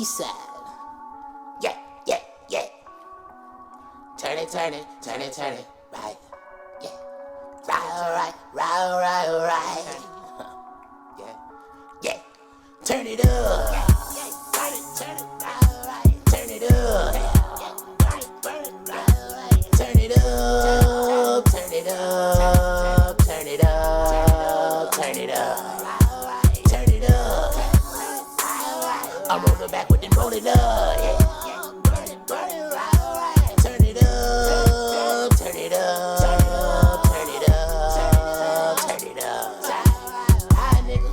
side. Yeah, yeah, yeah. Turn it, turn it, turn it, turn it. Right. Yeah. Right, right. Yeah. Yeah. Turn it up. Yeah, yeah. Turn it, right. Turn it up. Yeah, right. Turn it up. Turn it up. Turn it up. Turn it up. Turn it up. I'm rolling back with it, roll it up. Yeah. Burn it right. Turn it up. Turn it up. Turn it up. Turn it up. High nigga.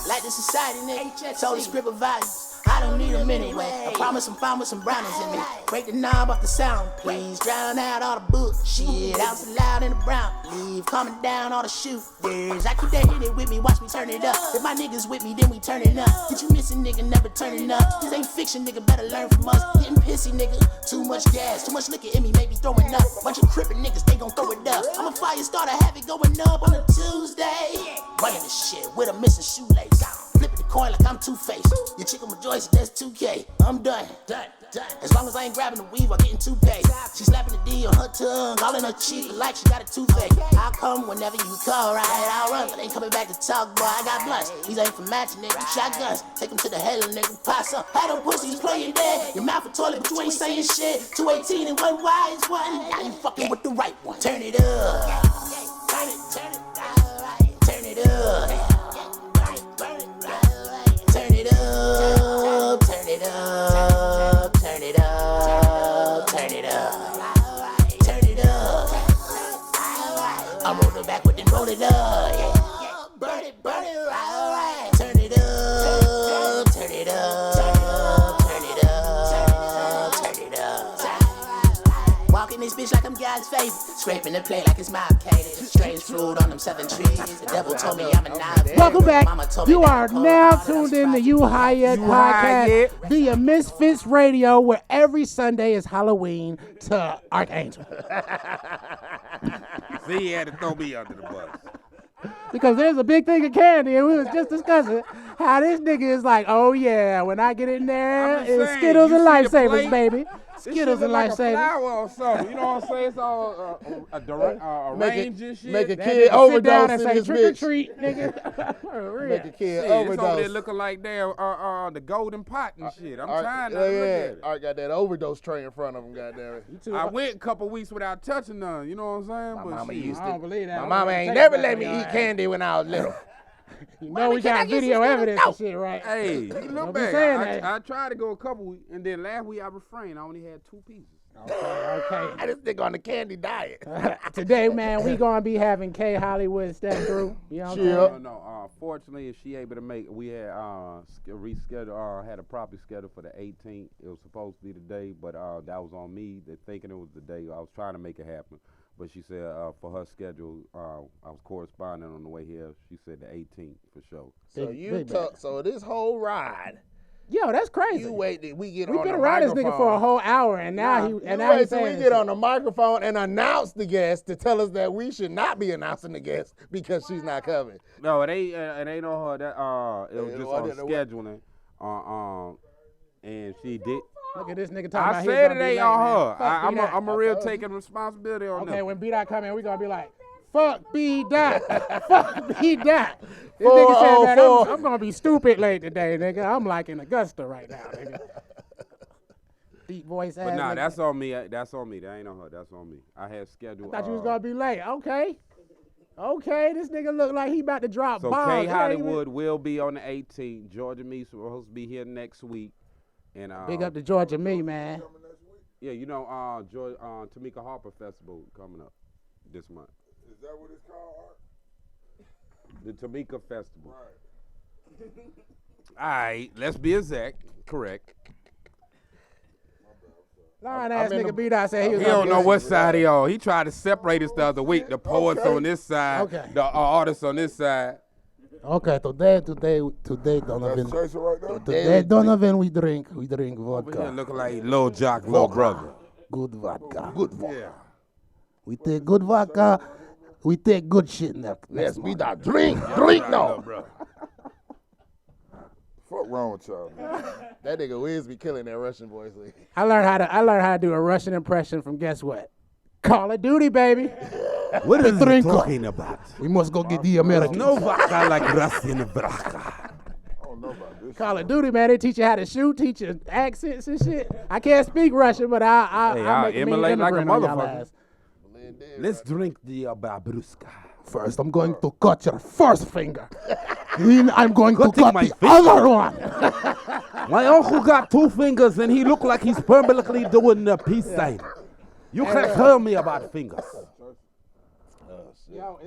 Like the society nigga. Told the script of values. I don't need them anyway. I promise I'm fine with some brownies in me. Break the knob off the sound, please. Drown out all the bullshit. Out so loud in the brown. Leave calming down all the shooters. I keep that hit it with me, watch me turn it up. If my niggas with me, then we turn it up. Get you missing, nigga, never turning up. This ain't fiction, nigga, better learn from us. Getting pissy, nigga. Too much gas, too much liquor in me, maybe throwing up. Bunch of crippin' niggas, they gon' throw it up. I'm a fire starter, have it going up on a Tuesday. Running this shit with a missing shoelace. Flipping the coin like I'm Two-Faced. Your chick on my joints, that's 2K. I'm done. As long as I ain't grabbing the weave or getting too paid. She slapping the D on her tongue, all in her cheek like she got a toothache. I'll come whenever you call, right? I'll run, but ain't coming back to talk, boy. I got blunts. These ain't for matching, nigga. Shotguns, take them to the hell, nigga. Pass up. Had them pussies playing dead. Your mouth a toilet, but you ain't saying shit. 218 and one wise one. Now you fucking with the right one. Turn it up. Turn it, turn it, turn it up. Turn it up, turn it up, turn it up, turn it up, turn it up. I'm rolling back with it, roll it up. Yeah. Burn it, right. Turn it up, turn it up, turn it up, turn it up. Walking this bitch like I'm God's favorite. Scraping the plate like it's my occasion. Strange fruit on them 7 trees. The devil told me I'm a novice. Welcome back. You are now tuned in to You High Yet Podcast via Misfits Radio, where every Sunday is Halloween to Archangel. See, he had to throw me under the bus. Because there's a big thing of candy, and we was just discussing how this nigga is like, oh yeah, when I get in there, it's Skittles and Lifesavers, baby. Skittles and Lifesavers. Flower or something. You know what I'm saying? It's all arranged and shit. Make a kid overdose in this trick or bitch. treat, nigga. Make a kid Shit, it's over overdose. there looking like they're the golden pot and shit. I'm trying not to look at it. Art got that overdose tray in front of him, goddamn it. I went a couple weeks without touching none. You know what I'm saying? My mama used I to. don't believe that. My mama ain't never let me eat candy when I was little. You know we got video evidence and shit, right? Hey, you look back. I tried to go a couple weeks, and then last week I refrained. I only had 2 pieces. Okay. I just think on the candy diet. Today, man, we gonna be having K Hollywood step through. You know what I'm saying? No. Fortunately, if she able to make, we had rescheduled. Had a property schedule for the 18th. It was supposed to be the day, but that was on me. They're thinking it was the day. I was trying to make it happen, but she said for her schedule, I was corresponding on the way here. She said the 18th for sure. So this whole ride. Yo, that's crazy. You wait till we get We've on been the around microphone. this nigga for a whole hour, and now he's wait till saying we get on the microphone and announce the guest to tell us that we should not be announcing the guest because she's not coming. No, it ain't on her. That it was just on scheduling. And she did. Look at this nigga talking about I said it ain't on her. I'm a real taking responsibility on that. Okay, when B-Dot come in, we gonna be like, fuck B-Dot. Fuck B-Dot. This nigga said, man, I'm gonna be stupid late today, nigga. I'm like in Augusta right now, nigga. Deep voice ass. But nah, nigga. that's on me. That's on me. That ain't on her. That's on me. I had scheduled. I thought you was gonna be late. Okay, this nigga look like he about to drop So bombs. K Hollywood will be on the 18th. Georgia Me's supposed to be here next week. And big up to Georgia Me, man. Yeah, you know, Tamika Harper Festival coming up this month. Is that what it's called, Art? The Tamika Festival. Right. All right, let's be exact. Correct. Lying ass nigga B-Dot said he was He don't know what side he on. He tried to separate us the other week. The poets on this side, the artists on this side. Okay, today, Donovan. Chasing right now? Today, Donovan, we drink Over here vodka. looking like Lil Jock, Lil Brother. Good vodka. Yeah. We take good vodka. We take good shit next Let's be month. that drink now. Fuck wrong with y'all, man. That nigga Wiz be killing that Russian voice. I learned how to do a Russian impression from guess what? Call of Duty, baby. What is he talking about? We must go get the Americans. No vodka like Russian vodka. I don't know about this. Call of Duty, man. They teach you how to shoot, teach you accents and shit. I can't speak Russian, but I'll make a mean emulate like a immigrant on y'all motherfucker. ass. Let's drink the babruska. First, I'm going to cut your first finger. Then I'm going to Cutting cut my the finger? other one. My uncle got 2 fingers and he looked like he's permanently doing the peace sign. You can't tell me about fingers. Yo,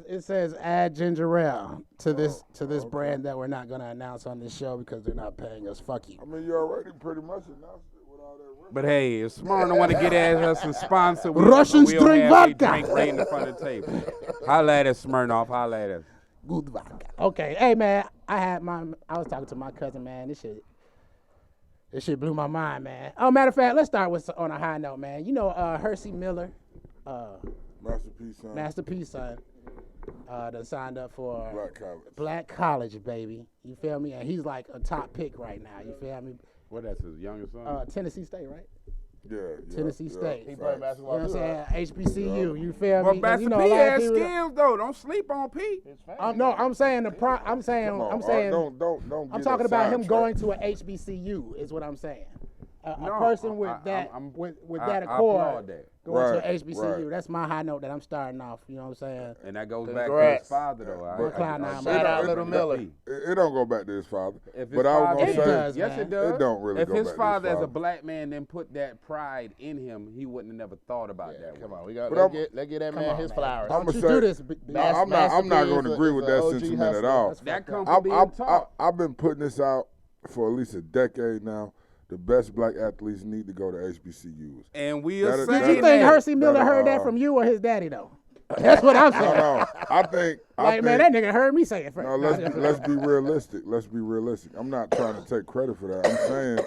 it says add ginger ale to this brand that we're not gonna announce on this show because they're not paying us. Fuck you. I mean, you already pretty much announced it with all that Russian. But hey, if Smyrna want to get us a sponsor, Russians we'll drink have a vodka. drink right in the front of the table. Holla at us, Smirnoff. Holla at us. Good vodka. Okay, hey man, I was talking to my cousin, man. This shit blew my mind, man. Oh, matter of fact, let's start with on a high note, man. You know, Hersey Miller, Masterpiece, son. Master P son, that signed up for Black college. college, baby. You feel me? And he's like a top pick right now. You feel me? What, that's his youngest son? Tennessee State, right? Yeah. Tennessee State. He You playing know basketball what I'm too. saying? HBCU. You feel But me? 'Cause Master you know, P a lot of has people- skills, though. Don't sleep on P. No, I'm saying the pro. I'm saying. Come on, I'm saying. don't I'm get talking us about him sidetracked. going to a HBCU. Is what I'm saying. A No, person with that accord applaud that. going to Right, a HBCU. right. That's my high note that I'm starting off. You know what I'm saying? And that goes back to Congrats. his father, though. Brookline, I- Shout out I- Little Miller. It don't go back to his father. If his But I was father- gonna It say, does, Yes, man. it does. It don't really If go his back to his father, as a father. black man, then put that pride in him, he wouldn't have never thought about that. Come on, we got But let's get that man on, his man. flowers. Don't I'ma you say- do this? No, I'm not going to agree with that sentiment at all. That comes from being taught. I've been putting this out for at least a decade now. The best black athletes need to go to HBCUs. And we are Did Did you saying think that. Hersey Miller That, heard that from you or his daddy though? That's what I'm saying. No, I think. Like, man, that nigga heard me say it first. No, let's be realistic. Let's be realistic. I'm not trying to take credit for that. I'm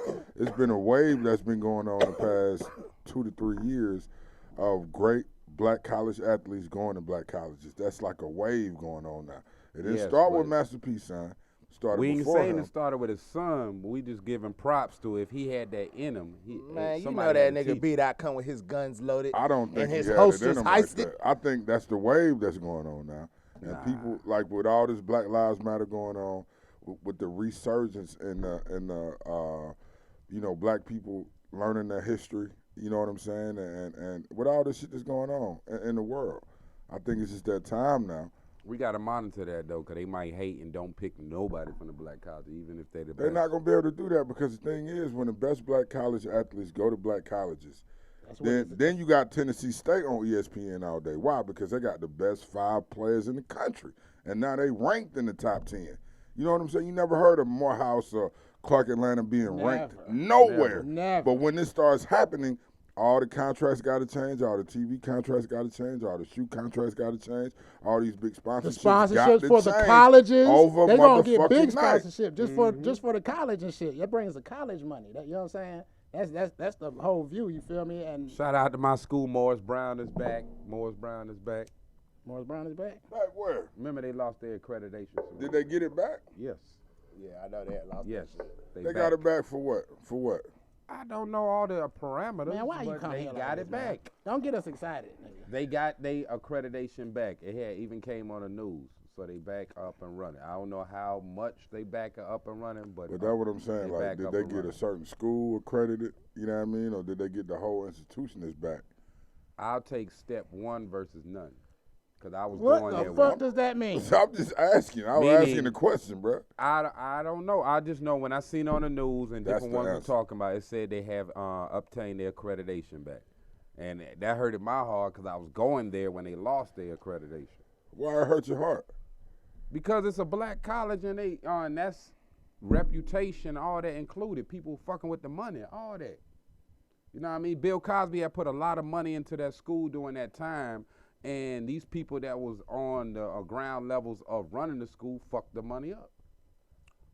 saying it's been a wave that's been going on the past 2 to 3 years of great black college athletes going to black colleges. That's like a wave going on now. It didn't Yes, start with but- Master P, son. Started We ain't before saying him. it started with his son, but we just giving props to if he had that in him. Man, you know somebody that had to nigga teach B-Dot come with his guns loaded. I don't think and his he had hostess it in him like heisted. that. I think that's the wave that's going on now. And people, like with all this Black Lives Matter going on, with the resurgence in the black people learning their history, you know what I'm saying? And with all this shit that's going on in the world, I think it's just that time now. We got to monitor that, though, because they might hate and don't pick nobody from the black college, even if they're the They're best. not going to be able to do that because the thing is, when the best black college athletes go to black colleges, then you got Tennessee State on ESPN all day. Why? Because they got the best 5 players in the country, and now they ranked in the top 10. You know what I'm saying? You never heard of Morehouse or Clark Atlanta being ranked nowhere. Never. But when this starts happening, all the contracts got to change, all the TV contracts got to change, all the shoe contracts got to change, all these big The sponsorships sponsorships got for to the change colleges, over they gonna get motherfucking big night. sponsorship just for the college and shit. That brings the college money. You know what I'm saying? That's the whole view. You feel me? And Shout out to my school. Morris Brown is back. Morris Brown is back. Back where? Remember, they lost their accreditation. Did they get it back? Yes. Yeah, I know that. Lost Yes. They got it back for what? For what? I don't know all the parameters, Man, why you but come they here like got this, it man? back. Don't get us excited, nigga. They got their accreditation back. It had even came on the news, so they back up and running. I don't know how much they back up and running, but But that's what I'm saying. they Like, back did up they and get running. a certain school accredited? You know what I mean? Or did they get the whole institution that's back? I'll take step 1 versus none, because I was What going the there. fuck with does that mean? So I'm just asking. I was Meaning- asking the question, bro. I don't know. I just know when I seen on the news and That's different the ones were answer. talking about it, said they have obtained their accreditation back, and that hurted my heart because I was going there when they lost their accreditation. Why it hurt your heart? Because it's a black college and they and that's reputation, all that included. People fucking with the money, all that. You know what I mean? Bill Cosby had put a lot of money into that school during that time, and these people that was on the ground levels of running the school fucked the money up.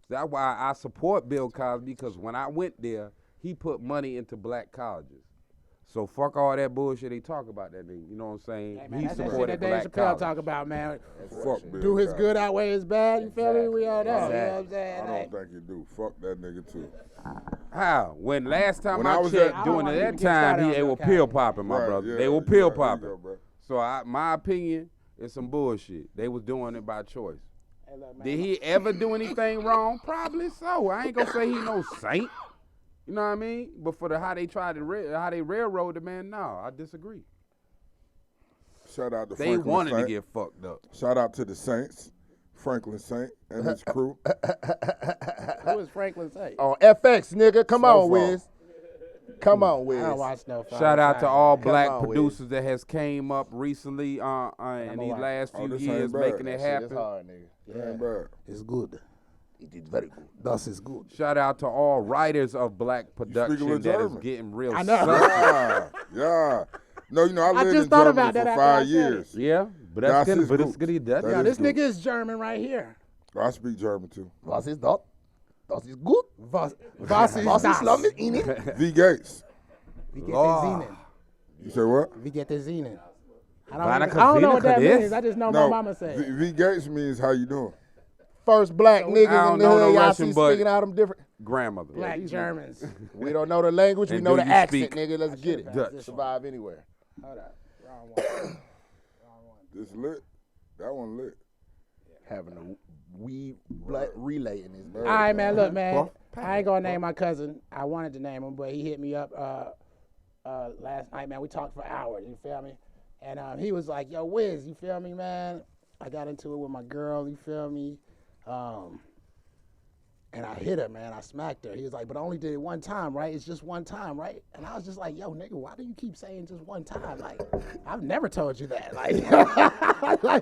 That's why I support Bill Cosby, because when I went there, he put money into black colleges. So fuck all that bullshit they talk about that nigga. You know what I'm saying? Hey, man, He that's that shit supported that Dave black Chappelle college. talk about, man. Fuck Bill Do his Cosby. good outweigh his bad. You feel me? We all know. You know what I'm saying? I don't think you do. Fuck that nigga too. How? When last time When I I was checked, at- during I don't that wanna get started time, on they Bill were Cosby. pill popping, my Right, brother. yeah, They were yeah, pill there you popping. go, bro. So my opinion is some bullshit. They was doing it by choice. Hey, look, man, Did he ever do anything wrong? Probably so. I ain't gonna say he no saint. You know what I mean? But for how they tried to how they railroad the man, no, I disagree. Shout out to They Franklin wanted Saint. to get fucked up. Shout out to the Saints, Franklin Saint and his crew. who is Franklin say? On FX, nigga. Come on, Snowfall. Wiz. Come on, I Wiz. don't watch no. Shout out to all Come black on, Wiz. producers that has came up recently in these watch. last Oh, few this years ain't bad. making it Shit is happen. hard, nigga. Ain't bad. It's good. It is very good. Thus is good. Shout out to all writers of black production little that is German. getting real I know. sucky. Yeah. No, you know, I lived just in thought Germany about that for after I 5 said years. Yeah, but Das that's good. ist But it's gut. good. That's That Yo, is this good. nigga is German right here. I speak German too. Was ist dort? Das ist gut. Was Was ist los mit Ihnen? V Gates. Wie geht Lord. es Ihnen? You say what? Wie geht es Ihnen? I Vana don't know what that Kazina means. I just know No, my mama said. V Gates means how you doing. First black niggas don't in the know hood, no y'all Russian, see but- speaking out them different. grandmother. Black Germans. We don't know the language, we And know do the you accent, speak nigga. Let's get it. Dutch? Survive anywhere. Hold up. Wrong one. This lit. That one lit. Having a weed blood relay in his All right, man. Look, man. I ain't gonna name my cousin. I wanted to name him, but he hit me up last night, man. We talked for hours. You feel me? And he was like, "Yo, Wiz, you feel me, man? I got into it with my girl. You feel me? And I hit her, man. I smacked her. He was like, but I only did it one time, right? It's just one time, right? And I was just like, yo, nigga, why do you keep saying just one time? Like, I've never told you that. Like,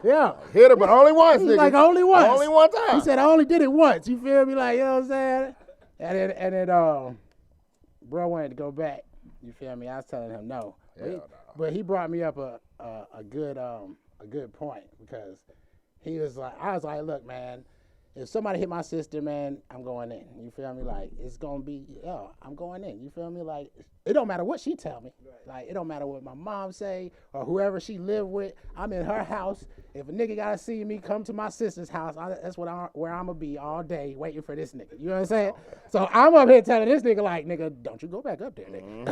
yeah. Hit her, but only once, He's nigga. like, only once. Only one time. He said, I only did it once. You feel me? Like, you know what I'm saying? And then bro wanted to go back. You feel me? I was telling him no. But he brought me up a good point because he was like, I was like, look, man, if somebody hit my sister, man, I'm going in. You feel me? Like, it's going to be, I'm going in. You feel me? Like, it don't matter what she tell me. Like, it don't matter what my mom say or whoever she live with. I'm in her house. If a nigga got to see me come to my sister's house, that's where I'm going to be all day waiting for this nigga. You know what I'm saying? So I'm up here telling this nigga, like, nigga, don't you go back up there, nigga.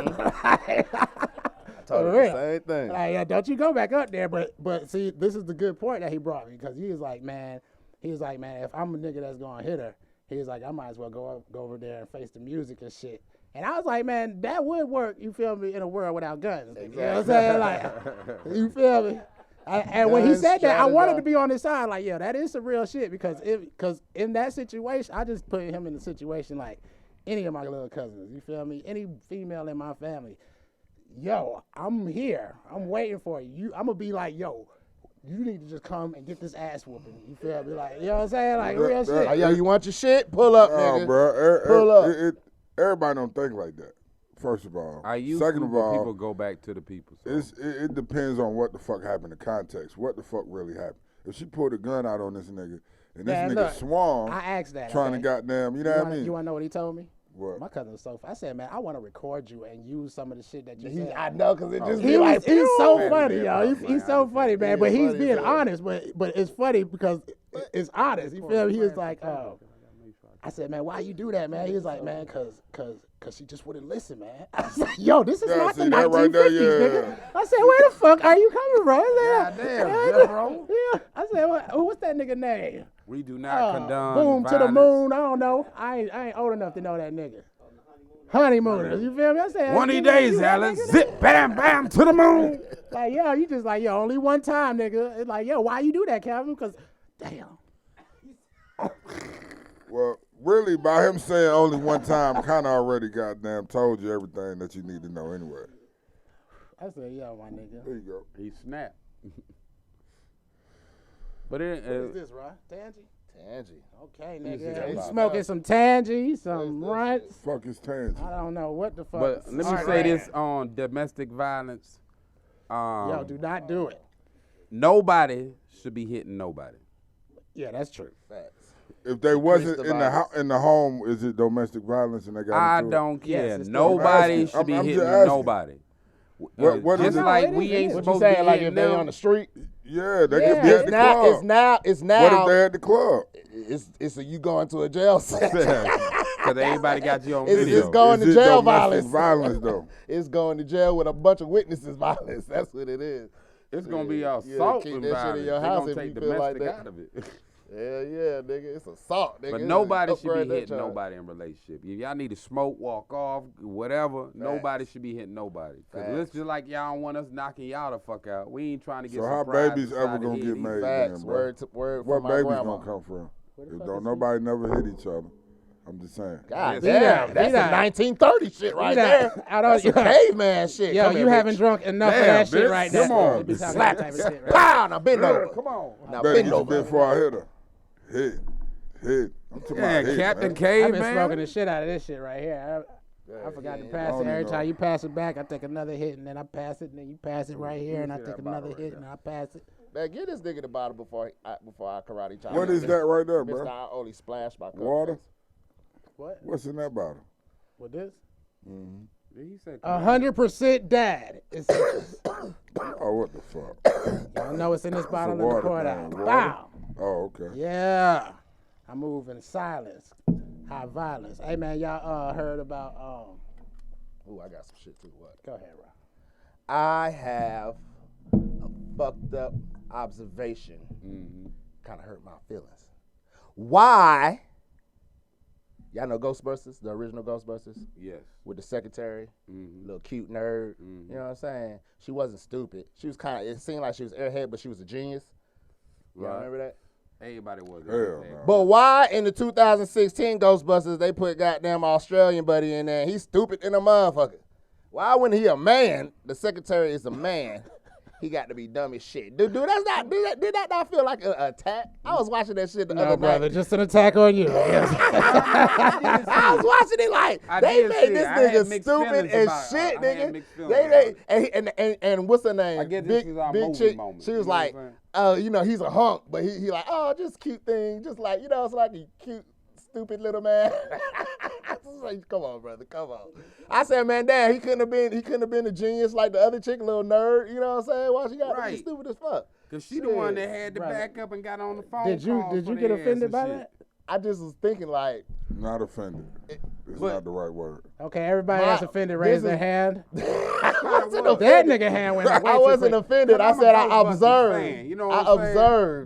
Told For him the real. same thing. Like, yeah, don't you go back up there. But see, this is the good point that he brought me because he was like, man, if I'm a nigga that's gonna hit her, he was like, I might as well go over there and face the music and shit. And I was like, man, that would work, you feel me, in a world without guns. You know what I'm saying? Like, you feel me? And when he Guns, said that, I wanted strategize. to be on his side. Like, yeah, that is some real shit because in that situation, I just put him in a situation like any of my little cousins. You feel me? Any female in my family. Yo, I'm here. I'm waiting for you. I'm gonna be like, yo, you need to just come and get this ass whooping. You feel me? Like, you know what I'm saying? Like, real shit. Like, yo, you want your shit? Pull up, Oh, nigga. bro. Pull up. Everybody don't think like that. First of all. I used Second to, of but all, people go back to the people. So. it depends on what the fuck happened, the context. What the fuck really happened? If she pulled a gun out on this nigga and this Man, nigga look, swung, I asked that. trying okay? to goddamn, you know what I mean? You wanna know what he told me? What? My cousin was so I said, man, I want to record you and use some of the shit that you He, said. I know, because it just He be like, he's so man, funny, yeah, yo. bro, He's so funny, man. But He he's funny being as hell. honest. But it's funny because it's honest. You feel me? He was like, I said, man, why you do that, man? He was like, man, cause she just wouldn't listen, man. I was like, yo, this is Yeah, not the see, that 1950s, right there, nigga. I said, where the fuck are you coming from? I said, Goddamn, Jeff Rowe. yeah. I said, what's that nigga name? We do not condone Boom to the violence. moon. I don't know. I ain't old enough to know that nigga. Honeymooners. You feel me? I said, One of these you days, that Alan, nigga? zip, bam, bam, to the moon. Like, yo, you just like, yo, only one time, nigga. It's like, yo, why you do that, Calvin? Because, damn. Well, really, by him saying only one time, kind of already goddamn told you everything that you need to know anyway. I said, yo, my nigga. There you go. He snapped. But it, What is this, Rod? Tangy? Tangy. Okay, is nigga. that You about? smoking some Tangy, some runts. Fuck his tangent. I don't know what the fuck. but let me Alright, say man. this on domestic violence. Yo, do not do it. Nobody should be hitting nobody. Yeah, that's true. Facts. If they wasn't the in the violence. in the home, is it domestic violence and they got I into it? don't care. Yes, it's Nobody I'm should be asking. I'm hitting just asking. nobody. What is just it? like No, we it ain't is. What you supposed to saying? be Like hitting if they them. on the street? Yeah, they Yeah. could be at the club. It's now. What if they at the club? It's a you going to a jail cell. Because everybody got you on It's video. going Is to it jail domestic violence. violence though? It's going to jail with a bunch of witnesses violence. That's what it is. It's gonna be Yeah, assault keep and that shit in violence. your They're house gonna if take you feel like domestic that. out of it. Yeah, nigga. It's assault, nigga. But It's nobody should upgrade be that hitting charge. nobody in relationship. If y'all need to smoke, walk off, whatever, nobody should be hitting nobody. Because it's just like y'all don't want us knocking y'all the fuck out. We ain't trying to get So how surprised babies inside ever the gonna head get either. made Facts. then, bro? Word Where from my babies grandma. gonna come from? Where the If fuck don't is nobody never hit each other. I'm just saying. God He damn, not- that's he the not- 1930 shit right not- there. I don't- That's some caveman shit. Yo, Come you here, haven't bitch. drunk enough of Damn, that shit bitch. right now. Come on. To be talking Slap that it. type of shit right Pow, now bend Yeah, over. come on. Now Better bend get you over. before I hit her. Hit. I'm talking Yeah, about hit, Captain man. Cave, I've been man. smoking the shit out of this shit right here. I forgot to pass don't it. Every even time know. you pass it back, I take another hit, and then I pass it, and then you pass it right here, and I see take that another bottle hit, right and I pass it. Man, get this nigga the bottle before I karate chop. What is that right there, Mister, bro? I only splash my cup. Water? What? What's in that bottle? What this? He said, 100% dad. It's, Oh, what the fuck? y'all know it's in this bottle in the water, pour man. out. Water? Wow. Oh, okay. Yeah. I move in silence, high violence. Hey man, y'all heard about Ooh, I got some shit too. What? Go ahead, Rob. I have a fucked up observation. Kind of hurt my feelings. Why? Y'all know Ghostbusters, the original Ghostbusters, yes. with the secretary, little cute nerd. You know what I'm saying? She wasn't stupid. She was kind of. It seemed like she was airhead, but she was a genius. Y'all Right. remember that? Everybody was. Hell no. But why in the 2016 Ghostbusters they put goddamn Australian buddy in there? He's stupid in a motherfucker. Why when he a man, the secretary is a man, he got to be dumb as shit. Dude, did that not feel like an attack? I was watching that shit the No, other brother, night. just an attack on you. I was watching it like I they did made see this it. I had nigga mixed stupid feelings as about it. shit, I had nigga. mixed feelings And what's her name? I guess this big is our big movie chick. moment, She you was know what like, I'm you know, he's a hunk, but he like, oh, just cute thing, just like, you know, it's like a cute, stupid little man. Like, come on, brother, come on. I said, man, damn, he couldn't have been a genius like the other chick, little nerd. You know what I'm saying? Why she got to be Right. stupid as fuck? Because she the one that Shit. had to Brother. back up and got on the phone. Did you calls for get their ass offended and by shit. that? I just was thinking like, Not offended. It's but- not the right word. Okay, everybody My- that's offended, this raise their is- hand. I wasn't That offended. nigga hand went way I too wasn't quick. offended. I I'm a said I Ghostbusters observed. fan, you know what I I'm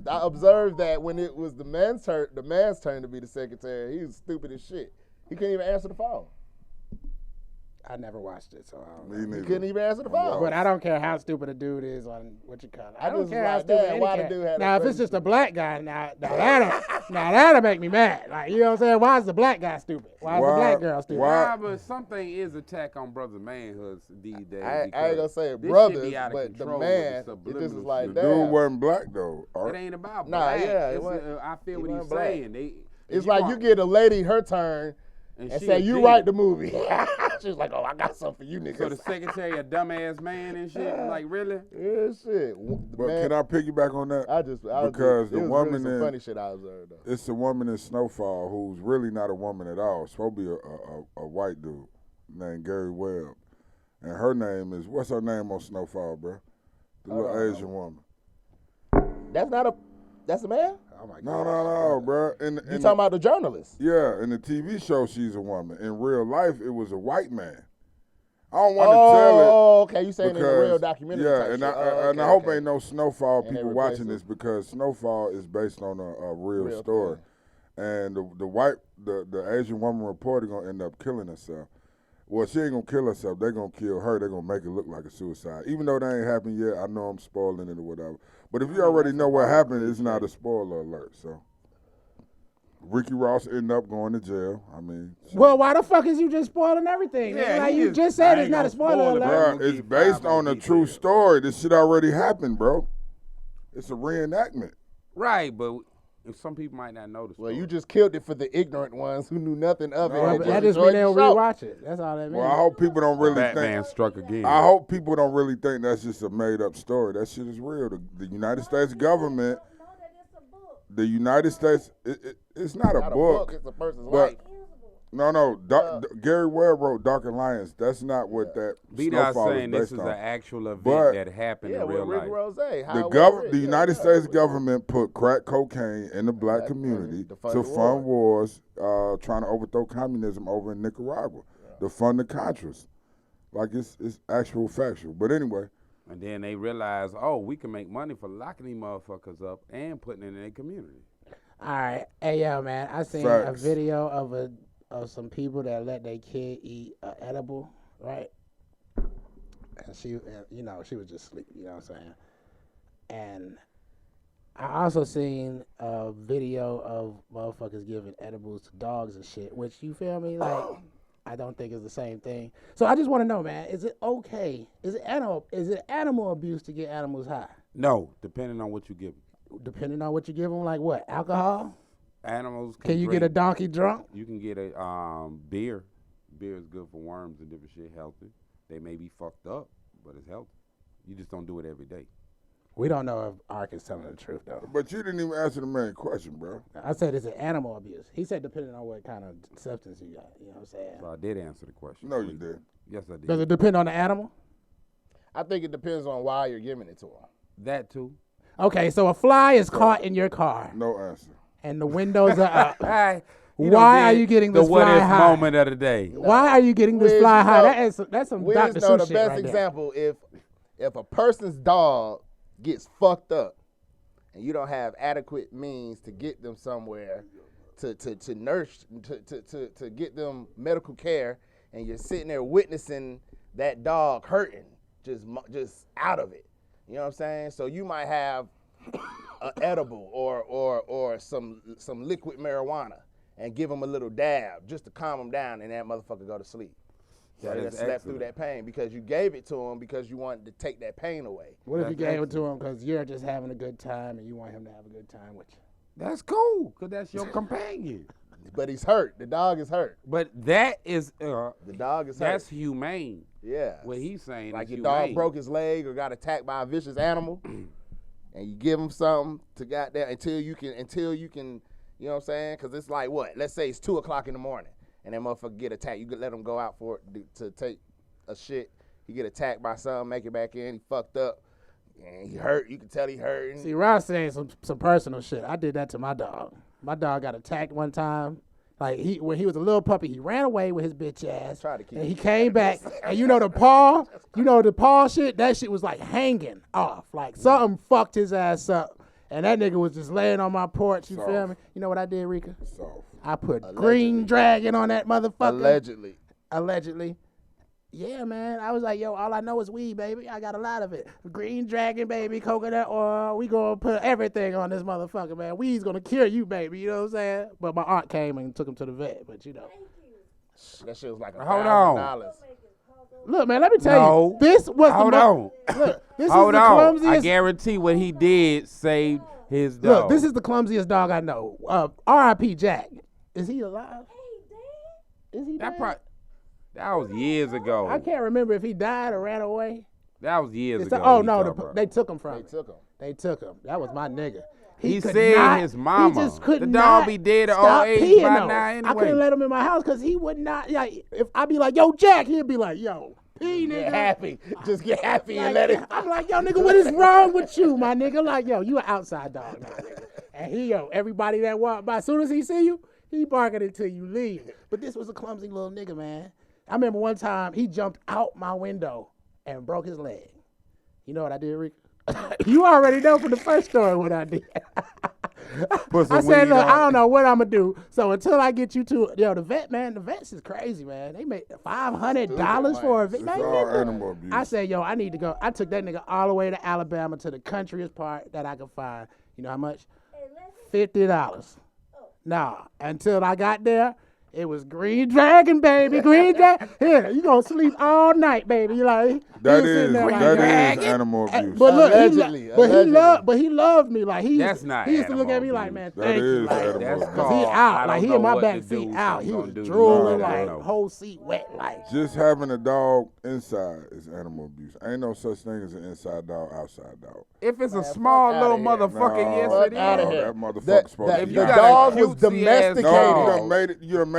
saying? observed that when it was the man's turn to be the secretary, he was stupid as shit. He couldn't even answer the phone. I never watched it, so I don't know. Me He neither. couldn't even answer the phone. But I don't care how stupid a dude is on what you call it. I I don't just care was how like, stupid damn, any why the cat. dude had Now, a if it's crazy- just a black guy, now that'll make me mad. Like, you know what I'm saying? Why is the black guy stupid? Why is the black girl stupid? why- Nah, but something is attack on brother manhoods these days. I ain't because gonna say this shit brothers, be out of but the control man, with it the just is subliminal like, shit. The damn. dude wasn't black though. It ain't about Nah, black. yeah, it It's, wasn't- I feel he what he's wasn't black. saying. It's like you get a lady her turn and she say, a you genius. write the movie. She's like, oh, I got something for you niggas. So the secretary a dumbass man and shit. Like really? Yeah, shit. But Man, can I piggyback on that? it Because the was woman really some in- funny shit I observed though. It's a woman in Snowfall who's really not a woman at all. It's supposed to be a white dude named Gary Webb. And her name is, what's her name on Snowfall, bro? The little Asian woman. That's a man? Oh my No, bro. You talking about the journalist? Yeah, in the TV show, she's a woman. In real life, it was a white man. I don't want to Oh, tell it. okay. You saying in Because, a real documentary? yeah, type and shit. I, Oh, and I okay, hope okay. ain't no Snowfall And they people replace watching it. this because Snowfall is based on a real Real story. thing. And the Asian woman reporter gonna end up killing herself. Well, she ain't gonna kill herself. They're gonna kill her. They're gonna make it look like a suicide. Even though that ain't happened yet, I know I'm spoiling it or whatever. But if you already know what happened, it's not a spoiler alert. So Ricky Ross ended up going to jail. I mean, shit. Well, why the fuck is you just spoiling everything? Yeah, like he you just- just said, I it's ain't not a gonna spoiler spoil it, alert. bro. Bruh, it's Give based 5 on more a true details. story. This shit already happened, bro. It's a reenactment. Right, but if some people might not know the Well, story. you just killed it for the ignorant ones who knew nothing of it. No, and But but that just just mean enjoyed they'll the show. rewatch it. That's all that means. Well, I hope people don't really Batman think. struck again. I hope people don't really think that's just a made-up story. That shit is real. The United States government, the United States, it's not a Not a book. book, it's a person's But life. No. Gary Webb wrote Dark Alliance. That's not what that B-Dot Snowfall saying is this based is on. an actual event But- that happened Yeah, in with real Rick life. Rose. The United States government put crack cocaine in the black community to fund to the fund wars, trying to overthrow communism over in Nicaragua, to fund the Contras. Like it's actual factual. But anyway, And then they realized, oh, we can make money for locking these motherfuckers up and putting it in their community. All right. Hey, yo, man. I seen a video of some people that let their kid eat an edible, right? And she was just asleep, you know what I'm saying? And I also seen a video of motherfuckers giving edibles to dogs and shit, which, you feel me? Like, I don't think it's the same thing. So I just want to know, man, is it okay? Is it animal abuse to get animals high? No, depending on what you give them. Depending on what you give them, like what? Alcohol? Animals Can you get a donkey drunk? You can get a beer. Beer is good for worms and different shit, healthy. They may be fucked up, but it's healthy. You just don't do it every day. We don't know if Ark is telling the truth, though. but you didn't even answer the main question, bro. I said, is it animal abuse? He said, depending on what kind of substance you got. You know what I'm saying? So I did answer the question. No, you did. Yes, I did. Does it depend on the animal? I think it depends on why you're giving it to them. That too. Okay, so a fly is caught in your car, No answer. and the windows are up. Hi. Why are you getting this the what fly if high? moment of the day? Why are you getting this Wiz, fly you high? know- That's some Wiz Dr. know Seuss the shit best right there. example. If a person's dog gets fucked up and you don't have adequate means to get them somewhere to nurse to get them medical care, and you're sitting there witnessing that dog hurting, just out of it. You know what I'm saying? So you might have an edible or some liquid marijuana and give them a little dab just to calm them down, and that motherfucker go to sleep. So That they is slept through excellent. that pain because you gave it to them because you wanted to take that pain away. What if you That's gave it to him because you're just having a good time and you want him to have a good time with you? That's cool, because that's your companion. But he's hurt. The dog is hurt. But that is, The dog is that's hurt. humane. Yeah. What he's saying Like is your humane. dog broke his leg or got attacked by a vicious animal, and you give him something to goddamn until you can, you know what I'm saying? Because it's like what? Let's say it's 2:00 in the morning, and that motherfucker get attacked. You could let him go out for it to take a shit. He get attacked by something, make it back in. He fucked up, and he hurt. You can tell he hurting. See, Ross saying some personal shit. I did that to my dog. My dog got attacked one time. Like when he was a little puppy, he ran away with his bitch ass, Try to keep and he it came back. And you know the paw shit. That shit was like hanging off. Like something fucked his ass up, and that nigga was just laying on my porch. You feel Soft. me? You know what I did, Rika? Soft. I put green dragon on that motherfucker. Allegedly. Yeah, man. I was like, yo, all I know is weed, baby. I got a lot of it. Green dragon, baby, coconut oil. We gonna put everything on this motherfucker, man. Weed's gonna cure you, baby. You know what I'm saying? But my aunt came and took him to the vet. But you know, That shit was like Hold on. $1,000. look, man. Let me tell No. you, this was Hold the on. Look, this Hold is the on. I clumsiest. guarantee what he did saved his dog. Look, this is the clumsiest dog I know. R.I.P. Jack. Is he alive? Is he dead? That was years ago. I can't remember if he died or ran away. That was years ago. Oh you no, talking about. they took him from They me. took him. They took him. That was my nigga. He could said not- his mama. He just could The not dog be dead at stop old age peeing, by though. now I anyway. couldn't let him in my house because he would not. Like, if I be like, yo, Jack, he'd be like, yo, pee, nigga. Get happy. Just get happy and Like, let it. I'm like, yo, nigga, what is wrong with you, my nigga? Like, yo, you an outside dog now, nigga. And everybody that walk by, as soon as he see you, he barking until you leave. But this was a clumsy little nigga, man. I remember one time he jumped out my window and broke his leg. You know what I did, Rick? You already know from the first story what I did. Put some I said, weed look, on I it. don't know what I'm going to do. So until I get you to, the vet, man, the vets is crazy, man. They make $500 for a vet. It's Man, all nigga. animal abuse. I said, yo, I need to go. I took that nigga all the way to Alabama to the countryest part that I could find. You know how much? $50. Nah, until I got there, it was Green Dragon, baby. Green Dragon. Here, you gonna sleep all night, baby. You like That he was sitting is there like, animal abuse. but look, Allegedly. but he loved me. Like he That's not used to look at me animal like, man, abuse. thank That you. is Like, animal That's abuse. cause he called, I out, don't like he know in my what back to seat do, out. so He I'm was gonna do drooling, this. I like don't know. whole seat wet, like. Just having a dog inside is animal abuse. Ain't no such thing as an inside dog, outside dog. If it's a small fuck little outta here. motherfucker, No, yes fuck it outta is. here. That motherfucker's supposed to If be you The got out. a dog was cutesy ass domesticated. No, dog. you done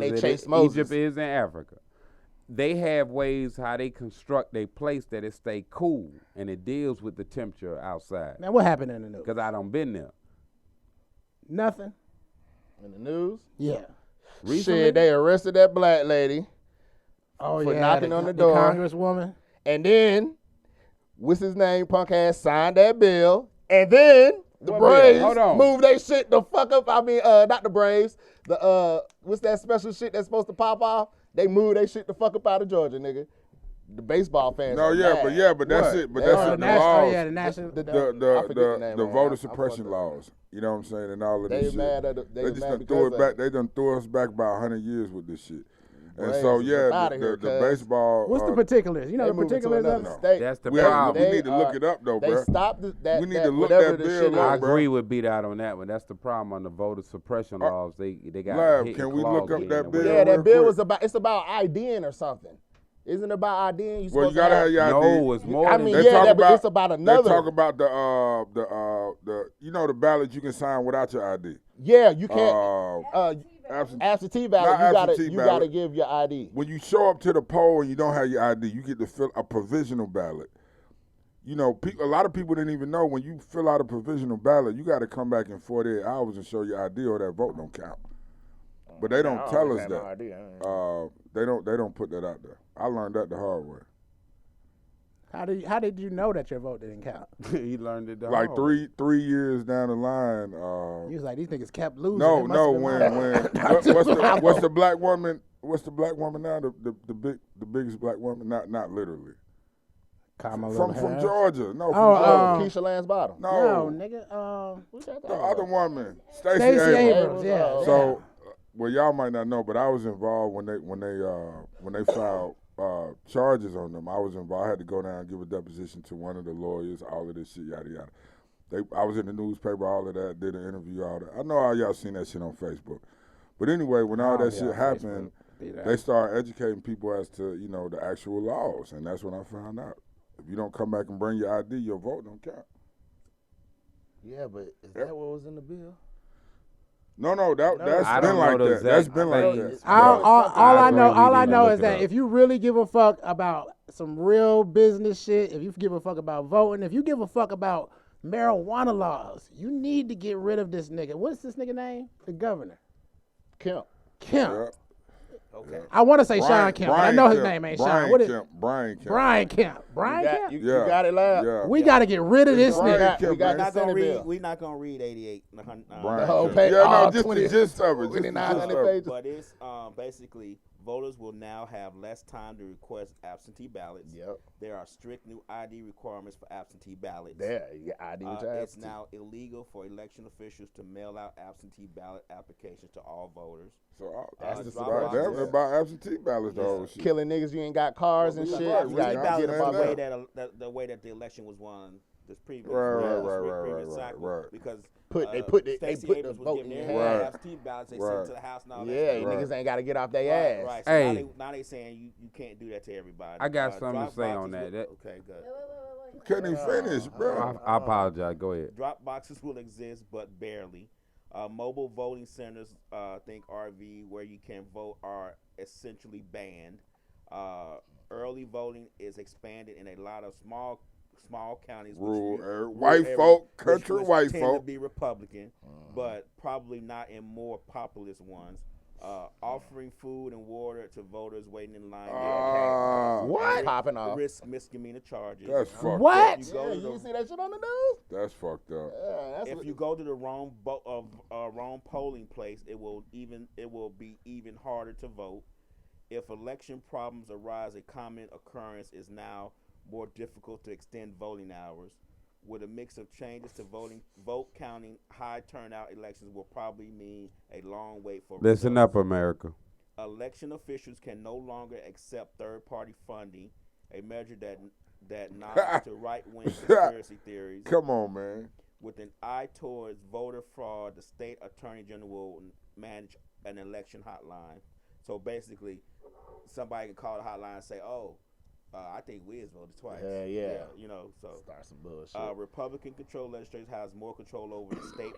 they it chased is- Moses. Egypt is in Africa. they have ways how they construct their place that it stay cool and it deals with the temperature outside. Now, what happened in the news? Because I done been there. Nothing. In the news? Yeah. Recently? Shit, they arrested that black lady Oh, for yeah. knocking on the door. Congresswoman. And then, what's his name? Punk ass signed that bill. And then the What Braves bill? Hold on. moved they shit the fuck up. I mean, not the Braves. The what's that special shit that's supposed to pop off? They moved they shit the fuck up out of Georgia, nigga. The baseball fans. No, are yeah, mad. but that's What? it. But They that's are it. The national, laws. oh, yeah, the national. I The forget the name, man. voter I'm suppression fucked up. laws. You know what I'm saying? And all of They this shit. mad at the- they just mad done because threw of it back. it. They done threw us back about 100 years with this shit. And Braves so is yeah, up outta the here, cuz. baseball. What's the particulars? You know They the moved it to particulars of another it? state. That's the we problem. need to look it up though, They bro. stopped that. We need to look whatever that the bill shit up, I is. bro. agree with beat out on that one. That's the problem on the voter suppression laws. They got Lab, hit can and we look claws up in that the bill? way. Yeah, that real bill quick. was about. It's about IDing or something. Isn't it about IDing? Well, you gotta have your ID. No, it's more I than mean, that. They yeah, talk but about- it's about They another. talk about the you know the ballot you can sign without your ID. Yeah, you can't. Absentee ballot. Not You gotta. absentee You ballot. gotta give your ID. When you show up to the poll and you don't have your ID, you get to fill a provisional ballot. You know, a lot of people didn't even know when you fill out a provisional ballot, you got to come back in 48 hours and show your ID or that vote don't count. But they don't tell us that. They don't put that out there. I learned that the hard way. How did you know that your vote didn't count? He learned it the Like hard way. three years down the line. He was like, these niggas kept losing. No, It must have been mine. what's the black woman? What's the black woman now? The biggest black woman? Not literally. Kamala From Harris. Georgia. No, from Oh, Georgia. Keisha Lance Bottom. No, No, nigga. the other woman, Stacey Stacey Abrams. Abrams. Yeah. So, well, y'all might not know, but I was involved when they filed charges on them. I was involved. I had to go down and give a deposition to one of the lawyers. All of this shit, yada yada. I was in the newspaper. All of that. Did an interview. All that. I know all y'all seen that shit on Facebook. But anyway, when all that shit happened, they started educating people as to the actual laws, and that's when I found out. If you don't come back and bring your ID, your vote don't count. Yeah, but is that what was in the bill? No, I that's don't been like know the that. That's exact been like thing. that. All I know look is it that up. if you really give a fuck about some real business shit, if you give a fuck about voting, if you give a fuck about marijuana laws, you need to get rid of this nigga. What's this nigga name? The governor. Kemp. Kemp. Yeah. Okay. I want to say Sean Kemp, but I know his name ain't Sean. What is Brian Kemp. Brian Kemp. Brian Kemp. You Yeah. got it, lad. Yeah. We got to get rid of this Brian nigga. Kemp, We got man. the Not gonna Senate read. bill. We're not gonna read 88. Brian The whole Kemp. page, Yeah, no, all just 20 the gist of it. Just the 2900 gist of it. pages. But it's basically voters will now have less time to request absentee ballots. Yep. There are strict new ID requirements for absentee ballots. There, you get ID with your It's absentee. now illegal for election officials to mail out absentee ballot applications to all voters. So That's just just about- about about absentee ballots, the whole shit. Killing niggas, you ain't got cars and Well, shit. right, You we gotta got Absentee get ballots them is out the there. way the way that the election was won this previous Right. cycle because They put the Stacey vote Abrams in was giving your their hand. absentee ballots. They Right. sent to the House and all that. Yeah, stuff. you niggas ain't gotta get off their Right, ass. right. So Hey. now they saying you can't do that to everybody. I got something to drop say on boxes that. Okay, good. Couldn't even finish, bro. I apologize. Go ahead. Drop boxes will exist, but barely. Mobile voting centers, think RV, where you can vote, are essentially banned. Early voting is expanded in a lot of small counties. Rural white folk, country which white tend folk. to be Republican, but probably not in more populous ones. Offering food and water to voters waiting in line. What? Popping off. Risk misdemeanor charges. That's fucked What? up. You go Yeah, to you the- didn't see that shit on the news? That's fucked up. Yeah, that's if what you go to the wrong wrong polling place, it will be even harder to vote. If election problems arise, a common occurrence is now more difficult to extend voting hours. With a mix of changes to vote counting, high turnout elections will probably mean a long wait for Listen results. up, America. Election officials can no longer accept third-party funding, a measure that nods to right-wing conspiracy theories. Come on, man. With an eye towards voter fraud, the state attorney general will manage an election hotline. So basically, somebody can call the hotline and say, "Oh, I think Wiz voted twice." Yeah. So start some bullshit. Republican-controlled legislature has more control over the state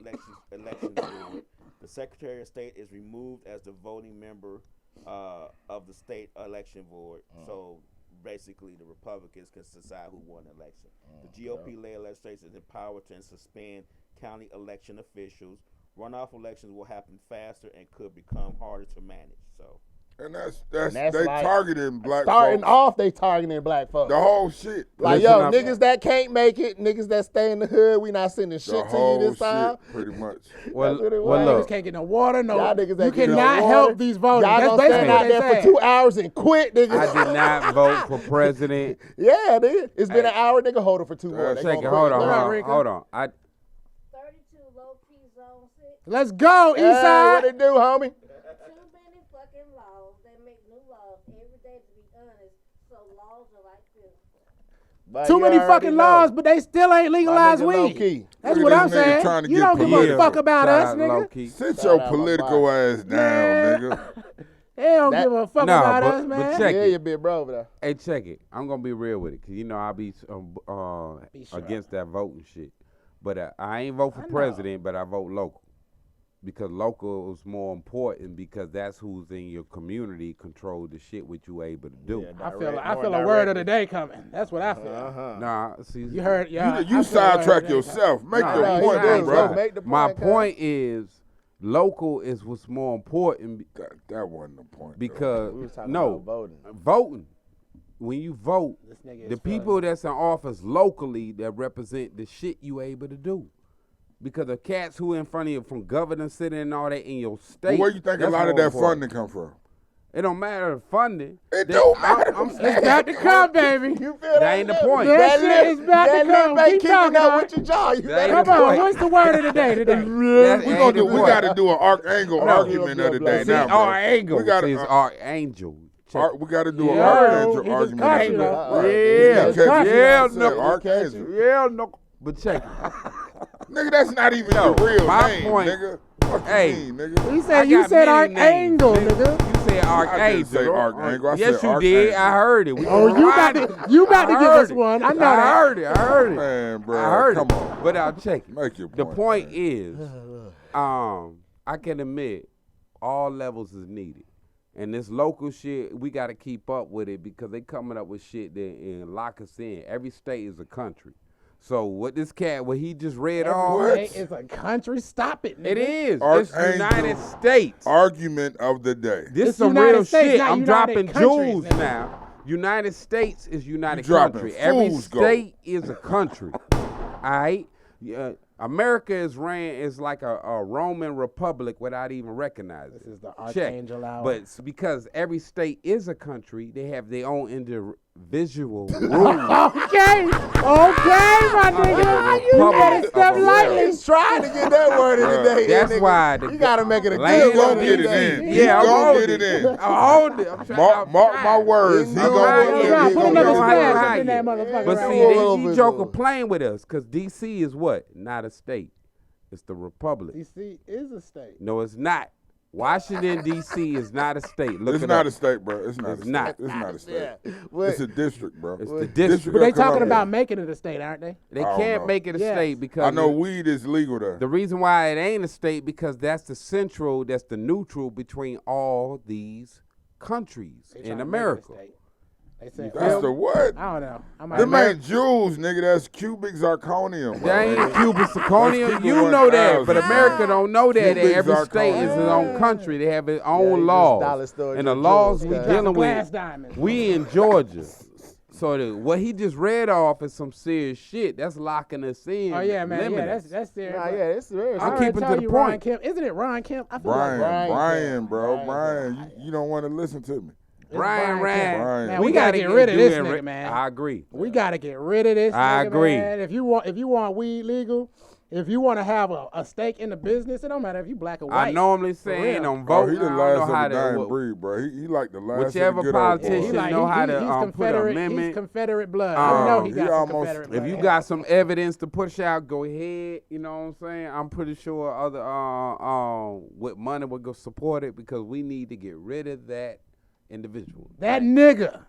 election board. The Secretary of State is removed as the voting member of the state election board. So basically, the Republicans can decide who won the election. The GOP-led legislature is empowered to suspend county election officials. Runoff elections will happen faster and could become harder to manage. So. And that's they like, targeting black starting folks. off, they targeting black folks. The whole shit. Like, Listen yo, up. niggas that can't make it, niggas that stay in the hood, we not sending The shit to you whole this time. shit, pretty much. Well, That's what it well, was. Niggas look. can't get no water, no. Y'all niggas You ain't getting no cannot water. help these voters. Y'all That's gonna stand basically out what they there for said. 2 hours and quit, nigga. I did not vote for president. Yeah, nigga. It's been an hour, nigga. Hold it for 2 more. They Check it. gonna Hold quit. on. Rika. Hold on. 32 low-key zone 6. Let's go, Hey, what Eastside. it do, homie? Too many fucking laws. They make new laws every day, to be honest. So laws are like this. But Too you many already fucking know. laws, but they still ain't My legalized nigga weed. low-key. That's Look what at I'm this nigga saying. trying to You get don't give a political. fuck about Shout us, out nigga. low-key. Sit Shout your out my political ass down, Yeah. nigga. They don't That- give a fuck No, about but- us, but man. check Yeah, it. you big bro over there. Hey, check it. I'm gonna be real with it, cause you know I be sure. against that voting shit. But I ain't vote for I know. president, but I vote local, because local is more important, because that's who's in your community control the shit what you able to do. Yeah, I direct- feel more a word of the directly. day coming. That's what I feel. Nah, see, You heard, yeah. You I feel a word sidetrack of the day yourself. Make Nah, your nah, point, he though, ain't bro. right. Make the My point, cuz. point is, local is what's more important That wasn't the point. though. because We was talking no about voting. voting. When you vote, This nigga the is people that's in office locally that represent the shit you able to do. Because the cats who in front of you from governor sitting and all that in your But state. where you think a that's lot of more that important. funding come from? It don't matter the funding. It They- don't matter. I'm It's saying about to come, baby. You feel that that? ain't the lip? point. That That shit lip, is about to that come. lip ain't Keep keeping talking up on with your jaw. You That better ain't Come the on, point. what's the word of the day today? That's We ain't gonna the do. We point. got to do an archangel argument of the day See, now, bro. archangel. We got See, it's to. archangel. Check. We got to do an Yo, archangel he just argument. caught of you, the day. though. Right. Yeah, He just caught you. yeah, I said no. archangel. Yeah, no. But check it. Nigga, that's not even No, your real my name, point- nigga. What Hey. you mean, nigga? He I said, you got said many names, archangel, nigga. You said archangel. say archangel. I Yes, said you did. archangel. I heard it. We Oh, can you ride got it. to, you got to I give heard us it. one. I know I that. heard it. I heard it. Man, bro, I heard come it. on. But I'll check it. Make your point. The point man. is, I can admit all levels is needed. And this local shit, we got to keep up with it because they coming up with shit that and lock us in. Every state is a country. So what this cat, what he just read off, What? Hey, it's a country. Stop it, nigga. it is. It's Archangel. United States. Argument of the day. This It's some United real States, shit. not I'm United dropping countries, jewels nigga. now. United States is United You dropping country. Every fool's gold. state is a country. All right. America is ran is like a Roman republic without even recognizing. This is the Check. archangel hour. But it's because every state is a country, they have their own individual rules. Okay, my nigga. You Republic better of step America. lightly. He's trying to get that word in Bruh, today. That's nigga. why the You gotta make it a land good word gonna of get the it day. in. Yeah, I'm gonna holding get it in. I'm holding it. I'm trying. Mark my words. He He gonna gonna get get it. it. Put He another gonna get it. splash Right. up in that motherfucker. But right see, now. you joker playing with us because D.C. is what? Not a state. It's the republic. DC is a state. No, it's not. Washington, D.C. is not a state. Look It's it not up. a state, bro. It's not. It's a state. not. It's not a state. What? It's a district, bro. It's the district. But they of talking Columbia. about making it a state, aren't they? They I don't can't know. make it a Yes. state because I know weed is legal there. the reason why it ain't a state because that's the central, that's the neutral between all these countries They trying in to make it a America. state. They said, That's the what? I don't know. I might Them ain't jewels, nigga. That's cubic zirconium. That ain't bro. Cuban zirconium. That's You Cuban know that, but 1000. America don't know that. Cubic Every state is its own zirconium. country. They have its Yeah, own you just laws. dollar store And your the laws jewels, we cuz. dealing glass with, diamonds. we in Georgia. So what he just read off is some serious shit. That's locking us in. Oh yeah, man. Yeah, limiting us. that's serious. Nah, but yeah, it's very I'm I serious. already keeping to told the you Ron point. Kemp. Isn't it Ron Kemp? I feel Brian, like Brian, bro. Brian Brian, Kemp. you don't want to listen to me. It's Brian Kemp. Rand. Man, we gotta get rid of this nigga, man. I agree. We gotta get rid of this. I nigga, agree. Man. If you want weed legal, if you want to have a stake in the business, it don't matter if you black or white. I normally For saying real. on Oh, vote. he the I don't last know of how the to. dying breed, bro. He like the last Whichever of the good old politician boys. He like know how to he's put an Confederate. amendment. He's Confederate blood. I know he he got some almost- Confederate If blood. you got some evidence to push out, go ahead. You know what I'm saying? I'm pretty sure other with money would go support it because we need to get rid of that individual. that nigga,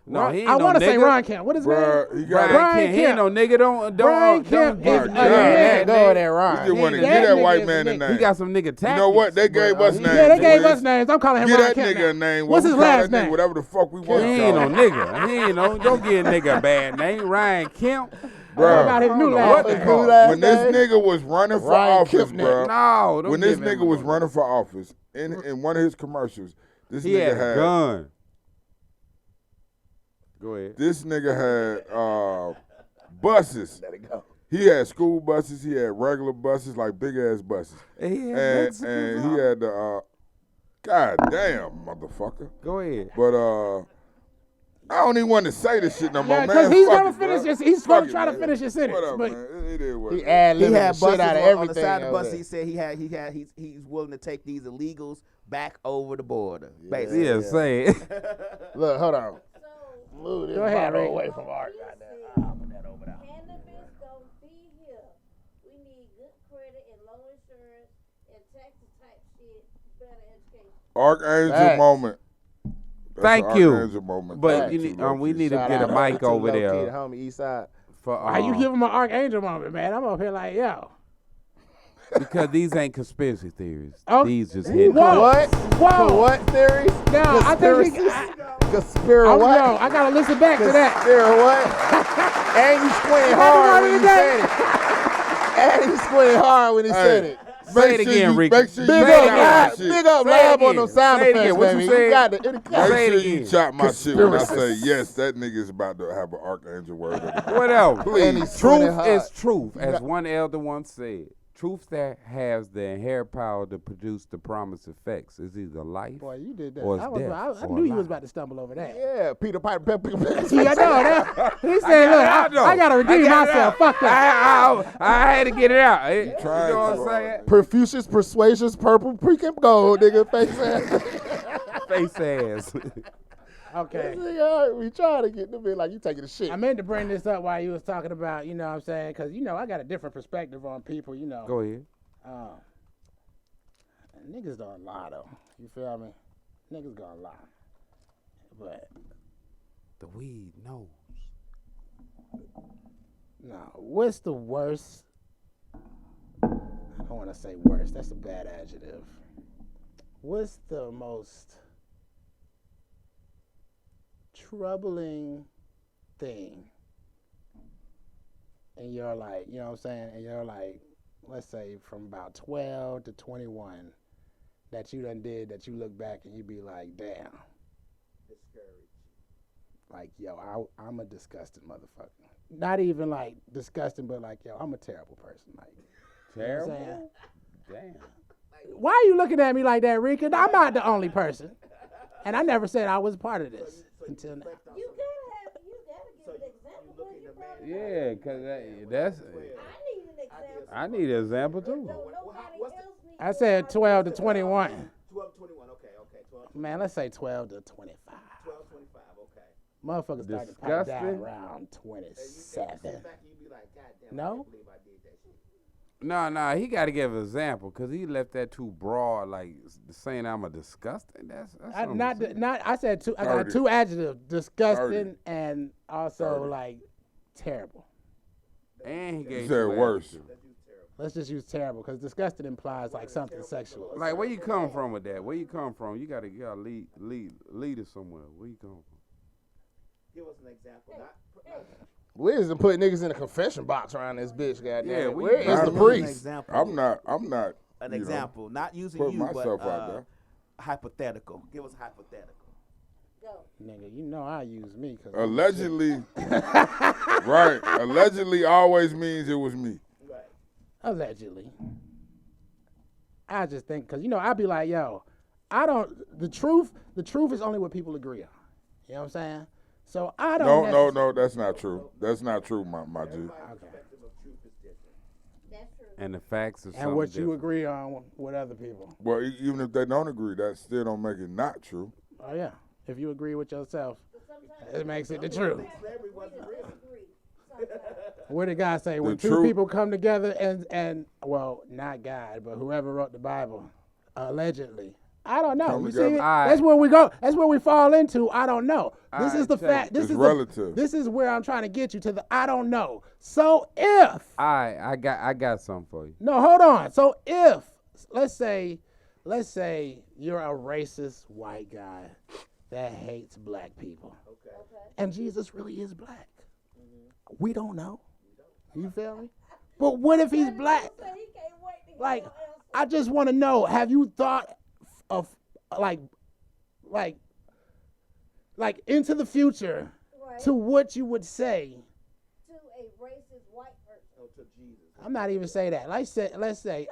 No, he ain't I no want to say nigga. Ron Kemp. What is his name? Bruh, he got Brian Kemp. He ain't no nigga. Don't Brian Kemp get is a that nigga. Go there, We Ron. just want to That get that nigga white is man a a nigga. name. He got some nigga tactics. You know what? They gave us names. Yeah, they gave us Wiz. names. I'm calling him Give Ron that Kemp nigga a now. name. What's his We call last that nigga name? whatever the fuck we He want to ain't call no him. nigga. He ain't no. Don't give a nigga a bad name. Ryan Kemp. What about Bruh, his new know last what name? they call last when this name? nigga was running for Ryan office, Kempnick. bro. No, don't When this give him nigga a was no. running for office, in one of his commercials, this He nigga had a had gun. Go ahead. this nigga had buses. Let it go. He had school buses. He had regular buses, like big ass buses, And he had and Mexicans he on. had the God damn motherfucker. Go ahead. But I don't even want to say this shit no more, Yeah, man. because he's Fuck gonna it, finish bro. this. He's Fuck gonna it, try to man. finish his sentence. What up, But man? It is what He it is. ad-libbing He the had shit buses out of on the everything. side of the over bus. there. He said he's willing to take these illegals back over the border. Yeah, Basically. say it. Look, hold on. So, Move this Go ahead, bottle Rick. away from Art. he Goddamn. said I'll put that over there. cannabis don't be here. We need good credit and low insurance and taxi type shit, better education. Archangel Facts. moment. That's Thank an you. Archangel moment. But Thank you you, need, low we key. need to Shout get a out mic to over Low Key, the there homie East Side. for why you give him an archangel moment, man? I'm up here like, yo. because these ain't conspiracy theories. Oh, These just hidden. whoa. What? Whoa. For what theories? No, I think he. Conspira what? Yo, I gotta listen back to that. Conspira what? And you squinted That's hard the when word you of the said it. And he squinted hard when he said it. Say it again, Ricky. Make sure you Big Say up, it chop again. my live, shit. big up Say it live on again. them sound Say it effects, again. What you baby. said? You got it. Say Make it sure you again. chop my shit when I say Conspiracy. yes. That nigga is about to have an archangel word. of the day. Whatever. And he squinted Truth hard. is truth, as one elder once said. Truth that has the inherent power to produce the promised effects is either life. Boy, you did that. Or it's I death, or knew you was life. about to stumble over that. Yeah, Peter Piper. See, I know that. He said, look, I gotta redeem myself. Fuck that. I had to get it out. You tried know to. what I'm saying? Perfucius, persuasions, purple, precamp gold, nigga. Face ass. Face ass. Okay. We trying to get them in like you taking the shit. I meant to bring this up while you was talking about, you know what I'm saying? Because, you know, I got a different perspective on people, you know. Go ahead. Niggas don't lie, though. You feel me? Niggas gonna lie. But, The weed knows. no, what's the worst? I don't want to say worst. That's a bad adjective. What's the most troubling thing in your, like, you know what I'm saying, in your, like, let's say from about 12 to 21 that you done did that you look back and you be like, damn. Like, yo, I'm a disgusting motherfucker. Not even like disgusting, but like, yo, I'm a terrible person. Like, Terrible? you know what I'm saying? Damn. Why are you looking at me like that, Rika? I'm not the only person. And I never said I was part of this until now. You gotta give an example. Because you probably Yeah, because that's. I need an example. I need an example too. Nobody else needs I said 12 to 21. 12, 21. Okay. 12, Man, let's say 12 to 25. 25. Okay. Motherfuckers started to pipe down Disgusting. around 27. Back and you be like, God damn, No? I can't believe I did that shit. No, he got to give an example because he left that too broad, like saying I'm a disgusting. That's I, something not, to say. not. I said two. I got 30. two adjectives: disgusting 30. and also 30. like terrible. And he You gave said two worse. adjectives. Let's just use terrible because disgusting implies like something sexual. Like where you come from with that? Where you come from? You gotta lead us somewhere. Where you come from? Give us an example. Not Wiz done put niggas in a confession box around this bitch, goddamn. Yeah, it. we- Where is I the mean- an priest? example. I'm not. An you know, example. Not using put you, myself but out there. hypothetical. Give us a hypothetical. go. Nigga, you know I use me because Allegedly, right? Allegedly always means it was me. allegedly. I just think because you know I'd be like, yo, I don't. The truth is only what people agree on. You know what I'm saying? So I don't. No, that's not true. That's not true, my G. Okay. That's true. And the facts is And what something you different. agree on with other people. Well, even if they don't agree, that still don't make it not true. Oh yeah. If you agree with yourself, Sometimes it makes it the truth. Slavery wasn't real. agree. Sometimes. What did God say? When The two truth- people come together and well, not God, but whoever wrote the Bible, allegedly I don't know. Come You together. see, Alright. that's where we go. That's where we fall into. I don't know. This is Alright, the check fact. it. This It's is relative. This is where I'm trying to get you to the I don't know. So if I got something for you. no, hold on. So if let's say you're a racist white guy that hates black people, and Jesus really is black. We don't know. You feel me? But what if he's black? Say he can't wait to hear Like, your answer. I just want to know, have you thought of like into the future Right. to what you would say? To a racist white person. To Jesus. I'm not even say that. Let's say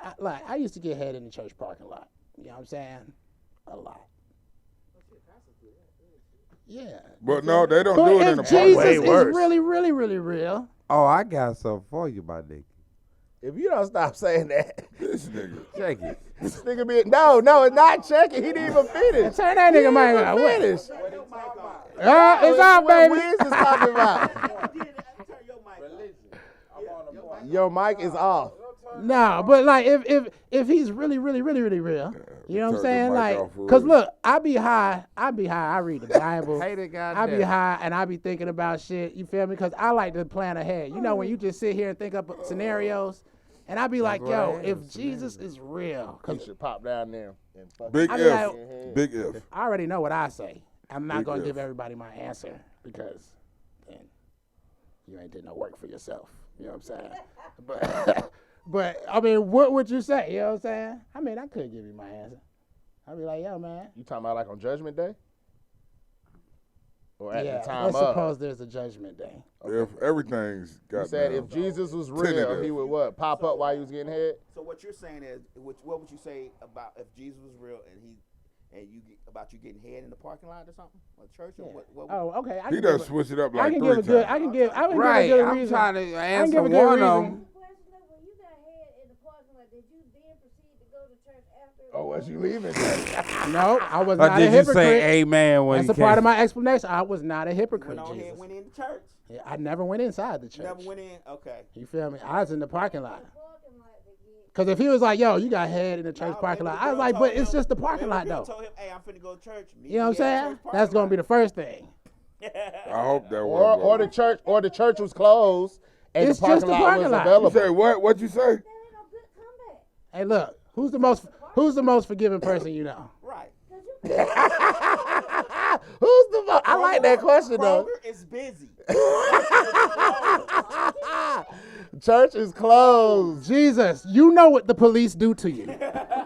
I used to get head in the church parking lot. You know what I'm saying? A lot. Yeah. But no, they don't But do it in if the Jesus park. is really, really, really real, Oh, I got something for you, my nigga. If you don't stop saying that, This nigga. Check it. this nigga be no, it's not checking. He didn't even finish. turn that nigga mic on. What? Finish. It's on, What baby. Wiz is talking about. Your mic is off. No, but like if he's really, really, really, really real, you know what I'm turn saying? the mic Like, off for cause real. look, I be high, I read the Bible. Hey, the I goddamn. be high and I be thinking about shit. You feel me? Cause I like to plan ahead. You know when you just sit here and think up scenarios, and I be like, what yo, I if am, Jesus is real, You cause should pop down there and fuck. Big I mean, if. Big if. I already know what I say. I'm not Big gonna if. give everybody my answer because then you ain't did no work for yourself. You know what I'm saying? But I mean, what would you say? You know what I'm saying? I mean, I could give you my answer. I'd be like, yo, man. You talking about like on Judgment Day? Or at Yeah, the time let's of? suppose there's a judgment day. If everything's You got said if Jesus was real, Tentative. he would what? Pop up while he was getting head? So what you're saying is, what would you say about if Jesus was real and you about you getting head in the parking lot or something, or church, or what? Oh, okay. He done switched it up I like can 3 give a good. times. I can give Right, a good I'm reason. trying to give answer a good one of reason. them. Question is, when you got head in the parking lot, did you then proceed to go to church after? Oh, was you leaving? No, I was Or not a did you hypocrite. say amen when That's you a part came? of my explanation. I was not a hypocrite. Went on here Jesus. and went into church. Yeah, I never went inside the church. Never went in. Okay. You feel me? I was in the parking lot. Parking lot to get. Because if he was like, yo, you got head in the church parking lot, I was like, but it's just the parking lot, though. Told him, hey, I'm finna go to church. You know what I'm saying? That's going to be the first thing. I hope that Or was. the church was closed and It's the parking just the lot parking was lot. You available. say what? What'd you say? That ain't no good comeback. Hey, look, who's the most forgiving person you know? Right. Who's the most? I like that question though. Kroger is busy. Church is closed. Jesus, you know what the police do to you.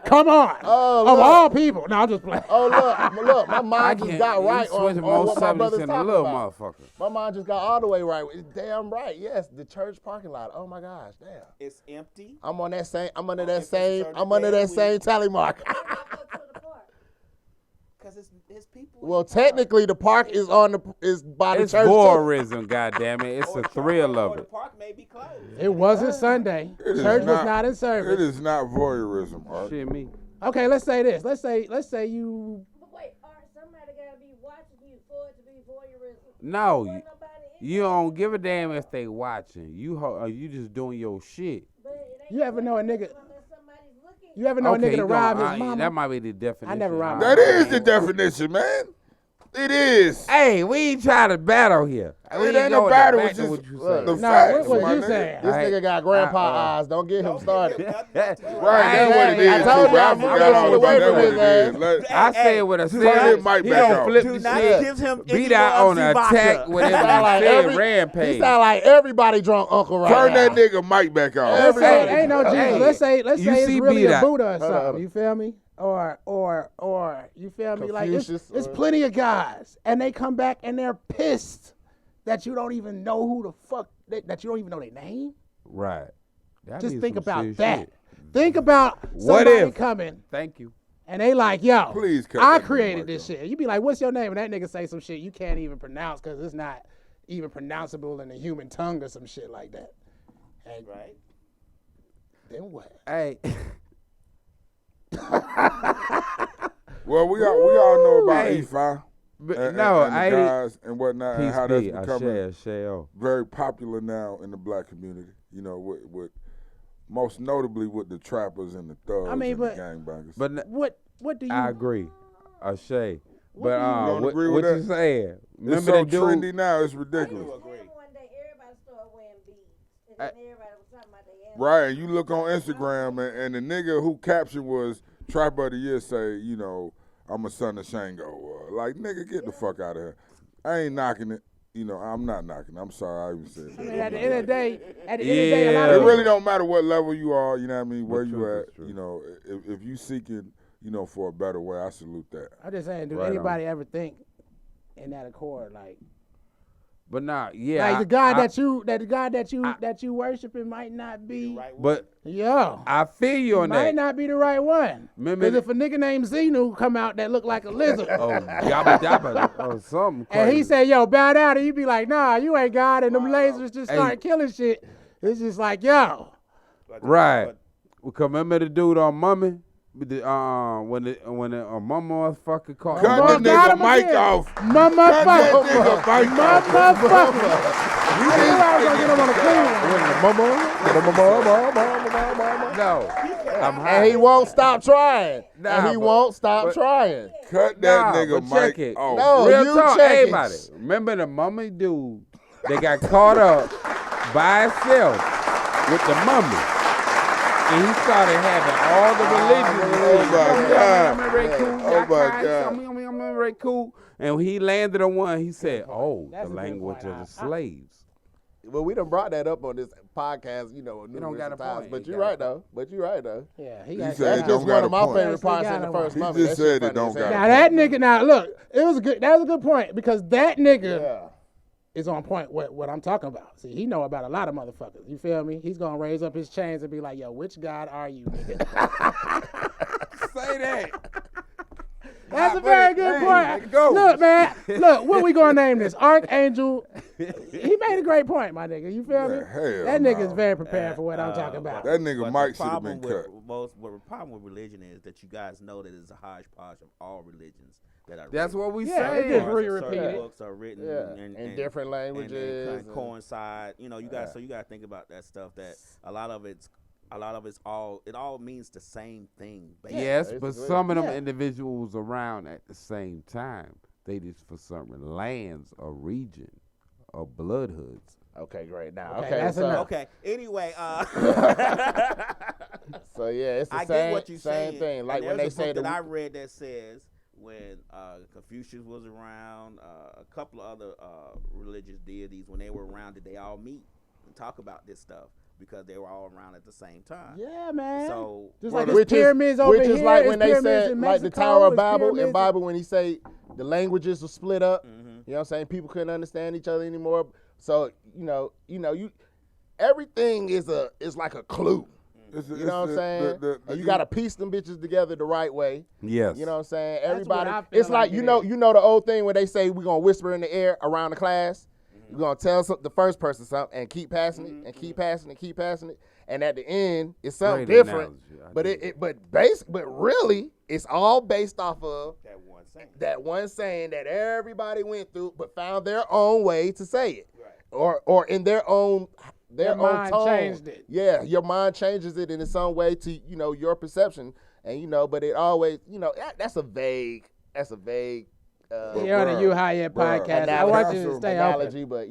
Come on. Oh, Of look. all people. No, I'm just playing. Oh look, my I mind just can't. got You right on switching what most my subjects brother's in a talking little about. motherfucker. My mind just got all the way right. It's damn right. Yes, the church parking lot. Oh my gosh, damn. It's empty. I'm on that same. I'm under If that it's same. certain I'm under day that of the same week. tally mark. Go to the park. Cause it's people. in Well, the park. technically, the park is by the It's church. too. voyeurism, goddammit. It's Or a the thrill or of the it. park may be closed. It wasn't Sunday. It is Church was not in It service. is not voyeurism, Art. Shit, me. Okay, let's say this. Let's say you. But wait, somebody gotta be watching you for it to be voyeurism. No, Wasn't you, nobody in you don't give a damn if they watching. You just doing your shit. but it ain't You ever know a nigga? unless somebody's looking. You ever know a nigga you to rob don't- his mama? That might be the definition. never robbed That is the definition, man. It is. Hey, we ain't trying to battle here. We It ain't going a battle. back It's to just what you the said. No, facts, what was my you nigga. saying? This Right. nigga got grandpa Uh-uh. eyes. Don't get him Don't started. give him nothing Right, to Right, that's what it Hey, is. I too, told but I y'all, forgot I'm all gonna about wait that for what his it ass. is. Let- I said with a Turn that serious, mic he back don't on. flip Do the not shit. give him Beat any out more on an vodka. attack with He him sound like said he rampage. sound like everybody drunk uncle right Turn now. that nigga mic back on. Everybody- Hey, ain't no Jesus. Hey, let's say you it's see really a B-Dot. Buddha or Hold on, something. hold on. You feel me? Or you feel me? Like Confucius it's or- plenty of guys, and they come back and they're pissed that you don't even know who the fuck that you don't even know their name. Right. That Just be think some about serious that. shit. Think about What somebody if? coming Thank you. and they like, yo, Please cut I that nigga created mic this off. shit. You be like, what's your name? And that nigga say some shit you can't even pronounce because it's not even pronounceable in the human tongue or some shit like that. And Right. then what? Hey, Well, we all know about Hey. E5 but and, no, and the I guys and whatnot, and peace how that's be. I becoming share. very popular now in the black community. You know, with most notably with the trappers and the thugs I mean, and but- the gangbangers. But What What do you? I agree. Shay. But You don't what, agree with what you that? saying? It's Remember so the dude? trendy now. It's ridiculous. One day, everybody started wearing beads, and then everybody was talking about their ass. Right, and you look on Instagram, and the nigga who caption was Trap of the Year say, you know, I'm a son of Shango. Like, nigga, get the fuck out of here. I ain't knocking it. You know, I'm not knocking it. I'm sorry I even said that. I mean, at the end of the day, a lot It of really don't matter what level you are, you know what I mean, where The you truth at. is true. You know, if you seeking, you know, for a better way, I salute that. I'm just saying, do Right on. anybody ever think in that accord, like But nah, yeah. the God that you worshiping might not be, Right. But yo, I feel you on might that. not be the right one. Remember Because if a nigga named Xenu come out that look like a lizard, Oh, Yabba Dabba or something crazy. and he say, yo, bow down, and you be like, nah, you ain't God, and them lasers just Hey. start killing shit. It's just like, yo, Right. We remember the dude on Mummy? With the, when the mama motherfucker called Cut Mama the got nigga him mic again. off. motherfucker, Cut that nigga mic off. motherfucker. I knew I was gonna get him on a clean one. No. I'm high. And he won't stop trying. Nah, and he but- won't stop but- trying. Cut that Nah, nigga but check mic it. off. No, Real you talk, check it. everybody. Remember the mummy dude that got caught up by himself with the mummy. And he started having all the religions. Oh my God. Oh my I'm very cool. And he landed on one. He said, "Oh, That's a the good language point. of the slaves." Well, we done brought that up on this podcast, you know, don't numerous got a times. point. But He you're got a right, though. But you're right, though. Yeah, he He got said That's it that. don't just got one a of my point. favorite Yes, he parts got in the him first He moment. just That said shit it funny don't as got hell. a Now that nigga, now look, it was good. That was a good point because that nigga Yeah. is on point with what I'm talking about. See, he know about a lot of motherfuckers. You feel me? He's gonna raise up his chains and be like, "Yo, which God are you, nigga?" Say that. That's a very good point. Go. Look, man. Look, what we gonna name this? Archangel. He made a great point, my nigga. You feel me? Yeah, hell That nigga's no. very prepared for what I'm talking about. That nigga But mic the should have been problem cut. What the problem with religion is that you guys know that it's a hodgepodge of all religions that are That's written. what we Yeah, it say. just Certain repeated. books are written Yeah. In different languages. and coincide. You know, you guys. So you got to think about that stuff. That a lot of it's all. It all means the same thing. Basically. Yes, but basically. some of them Yeah. individuals around at the same time, they just for certain lands or region or blood hoods. Okay, great. Now, Okay, okay, that's so, enough. Okay. Anyway, so yeah, it's the I same, get what you're same saying. thing. Like And when they there's a say book the that I read that says when Confucius was around, a couple of other religious deities, when they were around, did they all meet and talk about this stuff because they were all around at the same time? Yeah, man. So Just like which his pyramids over which here, is like his when they pyramids said in like the Mexico, Tower of his Babel in pyramids Bible when he say the languages were split up. Mm-hmm. You know what I'm saying? People couldn't understand each other anymore. So you everything is like a clue. You know what I'm saying? And you gotta piece them bitches together the right way. Yes. You know what I'm saying? what Everybody, I feel it's like like you it know is. the old thing where they say we're gonna whisper in the air around the class. We're gonna tell the first person something and keep passing it and keep passing it, keep passing it, and at the end it's something Great different. analogy. But really it's all based off of that one thing. that one saying that everybody went through, but found their own way to say it, or in their own Their own mind tone. changed it. Yeah, your mind changes it in some way to your perception, and but it always that's a vague. Here on the You High End Bruh, podcast. I want you to Council stay open. analogy, but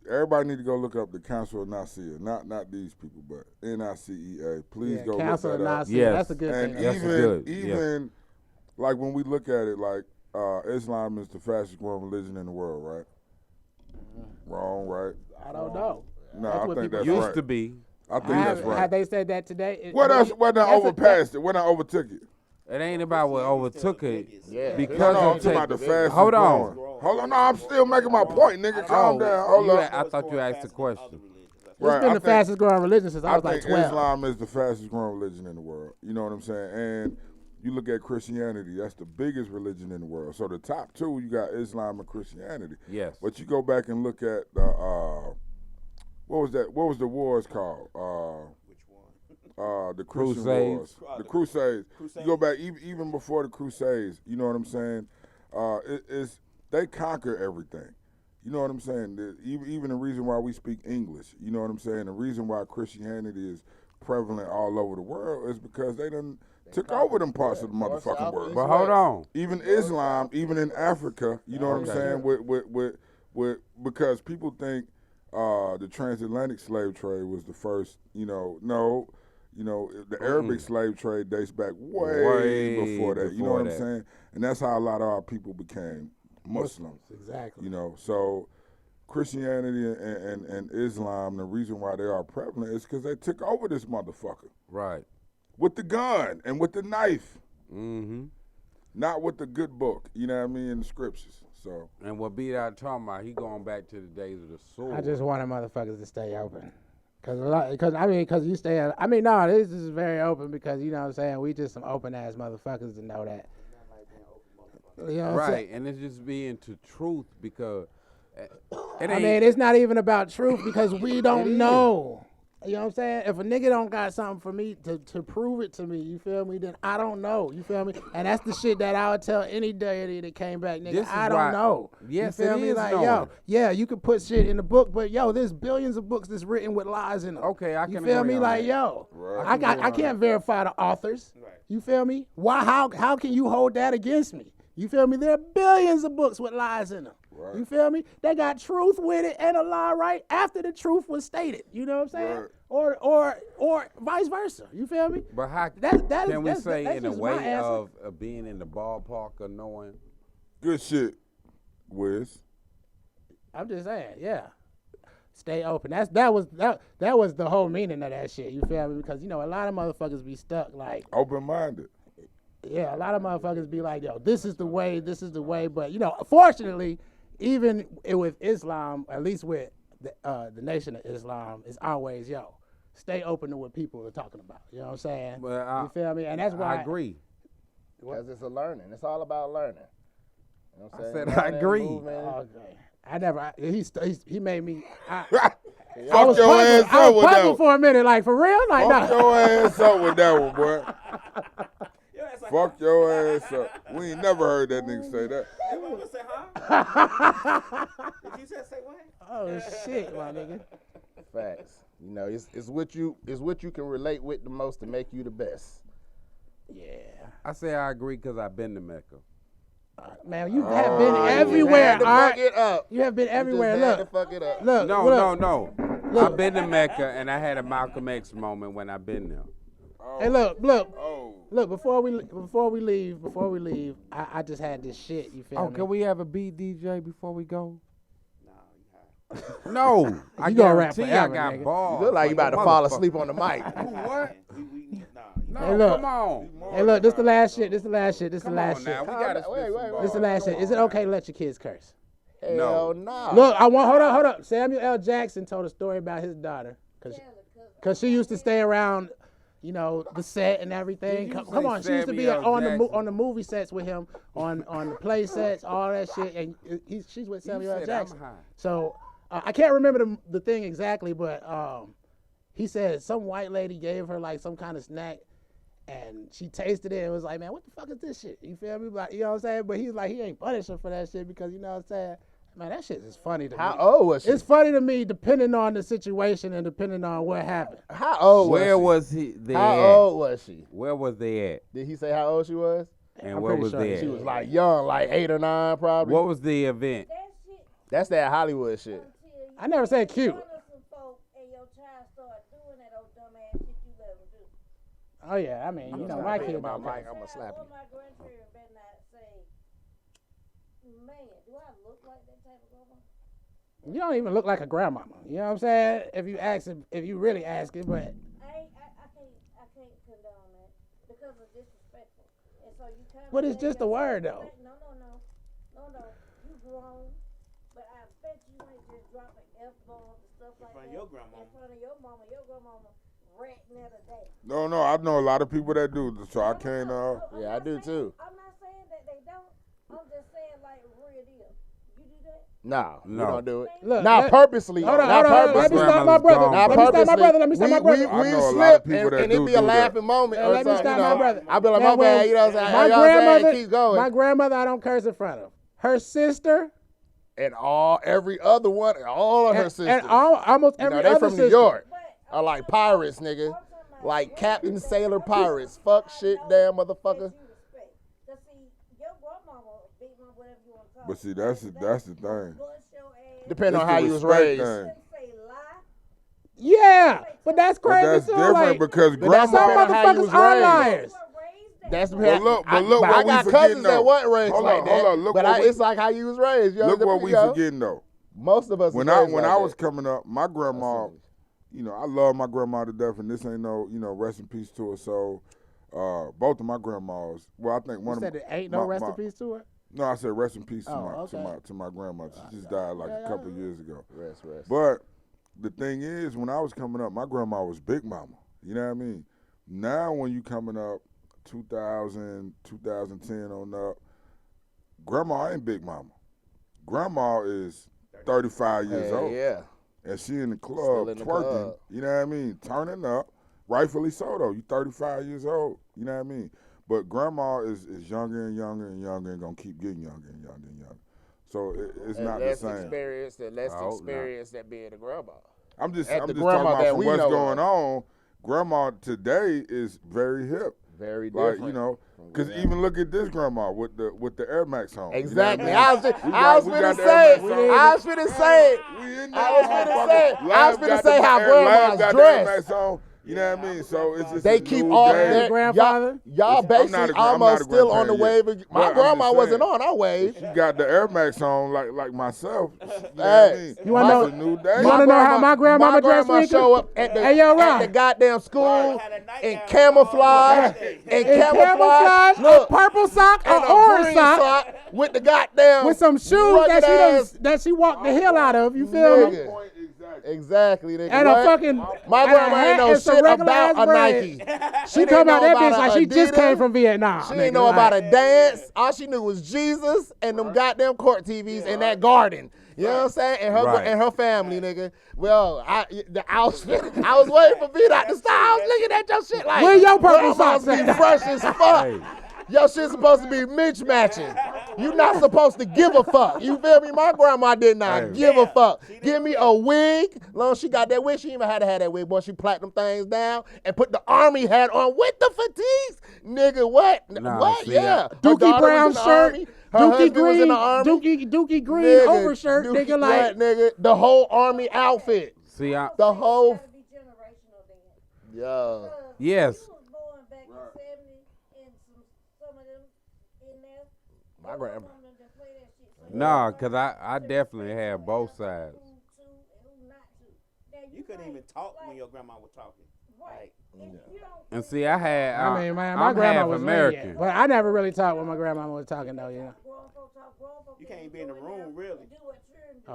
Everybody need to go look up the Council of Nicaea, not these people, but NICEA. Please go Council look of that up. Nicaea. Yes. That's a good And thing. That's good, even like when we look at it, like Islam is the fastest growing religion in the world, right? Wrong, right? I don't know. No, That's I what think people that's Used right. to be. I think that's right. Have they said that today? What else? When I That's a- overpassed it? When I overtook it? It ain't about what overtook it. Yeah. Because No, I'm of talking about the fastest Hold on. growing. Hold on, no, I'm still making my point, nigga. Calm down. Hold up. I thought you asked a question. It's Right, been I the think- fastest growing religion since I I was like think 12. Islam is the fastest growing religion in the world. You know what I'm saying? And you look at Christianity, that's the biggest religion in the world. So the top two, you got Islam and Christianity. Yes. But you go back and look at the what was that? What was the wars called? Which one? The Christian Crusades. wars, the Crusades. You go back even before the Crusades. You know what I'm saying? It's they conquer everything. You know what I'm saying? Even the reason why we speak English. You know what I'm saying? The reason why Christianity is prevalent all over the world is because they done took over them parts of the North, motherfucking south, world. east, But hold west. on. Even Islam, even in Africa, you know what I'm Okay. saying? With because people think the transatlantic slave trade was the first. No. The Arabic slave trade dates back way before that. You know before what I'm that. saying? And that's how a lot of our people became Muslim. Exactly. So Christianity and Islam, the reason why they are prevalent is because they took over this motherfucker Right. with the gun and with the knife, Mm-hmm. not with the good book. You know what I mean? In the scriptures. So And what B Dot talking about, he going back to the days of the sword. I just wanted motherfuckers to stay open. Because you stay, this is very open because, you know what I'm saying, we just some open-ass motherfuckers to know that. You know what I'm Right, saying? and it's just being to truth because it ain't. I mean, it's not even about truth because we It don't is. know. You know what I'm saying? If a nigga don't got something for me to prove it to me, you feel me, then I don't know. You feel me? And that's the shit that I would tell any deity that came back, nigga, This is I don't why- know. Yes, you feel it me? is Like, knowing. yo, yeah, you could put shit in the book, but yo, there's billions of books that's written with lies in them. Okay, I You can feel agree me? on Like, that. yo, Right. I can't verify the authors. Right. You feel me? Why? How can you hold that against me? You feel me? There are billions of books with lies in them. Right. You feel me? They got truth with it and a lie right after the truth was stated. You know what I'm saying? Right. Or vice versa. You feel me? But how That can we that's- say that's in a just my way answer. of being in the ballpark of knowing? Good shit, Wiz. I'm just saying, yeah. Stay open. That was the whole meaning of that shit. You feel me? Because a lot of motherfuckers be stuck like, Open-minded. yeah, a lot of motherfuckers be like, yo, this is the way. But fortunately, even with Islam, at least with the Nation of Islam, it's always, yo, stay open to what people are talking about. You know what I'm saying? Well, You feel me? And that's why I agree. Because it's a learning. It's all about learning. You know what I'm I saying? said I Learning, agree. movement. Okay. I never. He made me. I Fuck was your puzzled, ass I up was with that puzzled one. for a minute, like for real, like Fuck no. your ass up with that one, boy. Yeah, it's like, Fuck your ass up. We ain't never heard that nigga say that. hey, what was it, huh? Did you say what? Oh shit, my nigga. Facts. It's what you can relate with the most to make you the best. Yeah. I say I agree because I've been to Mecca. Man, you have been you everywhere. Had to All fuck right? it up. You have been everywhere. You just had Look, to fuck it up. look. No. Look. I've been to Mecca and I had a Malcolm X moment when I've been there. Hey, look. Oh. Look, before we leave, I just had this shit. You feel Oh, me? can we have a beat DJ before we go? No, I You gonna rap guarantee forever, I got nigga. balls. You look like you about to fall motherfucker. asleep on the mic. What? No, Hey, look. come on. Hey, look. This the last shit. Come on now, we gotta spit Wait, some wait, balls. This the last shit. Is it okay to let your kids curse? Hell no. Look, hold up. Samuel L. Jackson told a story about his daughter, cause she used to stay around, the set and everything. Did you Come say on, she used to be Samuel Jackson? on the movie sets with him, on the play sets, all that shit, and she's with Samuel L. said Jackson. I'm high. So I can't remember the thing exactly, but he said some white lady gave her like some kind of snack. And she tasted it and was like, man, what the fuck is this shit? You feel me? Like, you know what I'm saying? But he's like, he ain't punish her for that shit because, you know what I'm saying? Man, that shit is funny to How me. old was she? It's funny to me depending on the situation and depending on what happened. How old Where was was he? They she? How at? old was she? Where was they at? Did he say how old she was? And I'm where pretty was sure they She at? was like young, like 8 or 9 probably. What was the event? That shit That's that Hollywood shit. until you I never said cute. run up some folk and your child start doing that old dumbass shit you let them do. Oh, yeah, I mean, my kid my don't mic, care. I'm gonna slap Or you. my grandchildren better not say, man, do I look like that type of grandma? You don't even look like a grandmama. You know what I'm saying? If you really ask it, but I can't condone that because it's disrespectful. And so you kind of. But it's just a word, though. No. You grown, but I bet you ain't just dropping F-bombs and stuff like front of that. your grandmama. In front of your mama. Your grandmama ratting at a day. No, I know a lot of people that do, so I can't. I'm Yeah, I not do saying- too. I'm not saying that they don't. I'm just saying like real deal. You do that? No, we No. don't do it. look. Not purposely. Hold on, Not hold on. Let purposely. me stop my Grandma's brother. gone. Not Let me stop my purposely. brother. Let me stop my brother. I We know a lot of slip people and, that and do it be a do that. laughing moment. Yeah, or let me something, stop you my know. brother. I be like, Now, my bad, you know what I'm saying? My You know what I'm saying? grandmother, Keep going. my grandmother, I don't curse in front of. Her sister, And every other one, all of her sisters. and almost You every know, they other from sister. New York. But Are like pirates, nigga. like Captain Sailor Pirates. Fuck shit, damn motherfucker. But see, that's the thing. Depending on It's how the you was respect raised. thing. Yeah, but that's But crazy that's too. different Like, because But that's some grandma. not how you was motherfuckers are raised. liars. That's But look I what got we cousins forgetting that though. wasn't raised Hold like on, that. hold on. Look but what we- it's like how you was raised. Look what we forgetting though. Most of us. When was I raised when like I that. was coming up, my grandma, you know, I love my grandma to death, and this ain't no, you know, rest in peace to her soul. Both of my grandmas. Well, I think You one said of there ain't no rest in peace to her? No, I said rest in peace Oh, okay. to my grandma. She just died like a couple of years ago. Rest. But the thing is, when I was coming up, my grandma was Big Mama. You know what I mean? Now when you coming up, 2000, 2010 on up, grandma ain't Big Mama. Grandma is 35 years old. Yeah. And she in the club Still in the twerking. club. You know what I mean? Turning up. Rightfully so, though. You 35 years old. You know what I mean? But grandma is younger and younger and younger and going to keep getting younger and younger and younger. So it's not the same. Experience, the less I hope experience that being a grandma. I'm just At talking the grandma about that from we what's know going of. on. Grandma today is very hip. Very Like, different. you know, because even look at this grandma with the Air Max on. Exactly. You know what I was We finna got the say Air it. Max on. I was finna say it. We in I was there, finna say it. motherfucker. I was finna Got say the how Air- grandma's Live got the dressed. Air Max on. You know what I mean? So it's just They a keep new all day. their grandfather? Y'all I'm not basically a almost still on the grandparent wave. yet. My But I'm grandma just wasn't saying. on our wave. She got the Air Max on like myself. You know what I Hey, mean? You wanna It's a new day. You wanna know how my grandmama dressed, grandma Rika? show up at the, Hey, yo, at Ron. the goddamn school Had a night in gown camouflage, in In camouflage, Look, a purple sock, and an a orange green sock, with the goddamn with some shoes rugged ass. that she walked the hell out of. You feel me? Nigga. Exactly, nigga. And What? a fucking My and grandma a ain't hat know and some shit regular about ass a bread. Nike. She didn't talking about know that bitch like she just Adidas. came from Vietnam. She nigga, didn't know like, about a dance. All she knew was Jesus and them goddamn court TVs in that garden. You know what I'm saying? And her Right. and her family, nigga. Well, I was waiting for me not to stop. I was looking at your shit like, Where your purple "Well, I'm supposed socks to be at?" fresh as fuck. Hey. Your shit's supposed to be mismatching. You not supposed to give a fuck. You feel me? My grandma did not Hey. give a fuck. Give me a wig. Long as she got that wig, she even had to have that wig. Boy, she placked them things down and put the army hat on with the fatigues. Nigga, what? Nah, what? see, Yeah. Her Dookie daughter brown was in the shirt, army. Her Dookie husband was in green, the army. Dookie green Nigga, overshirt, Dookie, nigga, like what, nigga? The whole army outfit. See, The whole. Gotta be generational then. Yeah. Yes. You was born back in 70 and some of them in there. My grandma. Some of them just play that shit. So Nah, you 'cause I definitely had both sides. who to and who not to. Now, You couldn't even talk when your grandma was talking. Right. And you don't And see, I had. I mean, man, my I'm grandma half was American. American, but I never really talked when my grandma was talking though. You know. grown folks talk, grown folks You can't be in the room, really. do what children do.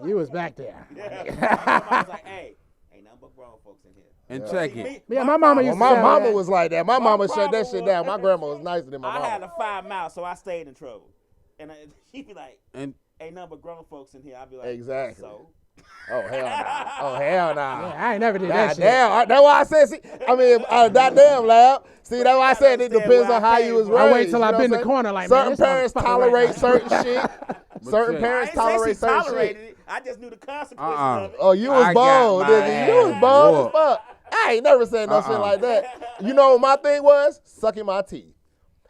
Oh, you was back there. Yeah. My grandma was like, hey, ain't nothing but grown folks in here. And check it. Yeah, my mama Well, used to my tell mama me was like that. My mama shut problem that shit down. My grandma was nicer than my I had mama. a 5 mouth, so I stayed in trouble. And she'd be like, And ain't nothing but grown folks in here. I'd be like, Exactly. So? Oh hell no! Oh hell no! Yeah, I ain't never did that God shit. damn! That's why I said. See, I mean, goddamn, lab. See, that's why I said it understand depends where on I how came you was from. raised. I wait till you I know been in what the I'm corner like, saying? man, Certain this parents motherfucker tolerate right certain shit. Certain check. parents I ain't say tolerate she certain tolerated shit. it. I just knew the consequences Uh-uh. of it. Oh, you was I got bold, my nigga. You was ass bold as whooped. fuck. I ain't never said no shit like that. You know what my thing was? Sucking my teeth.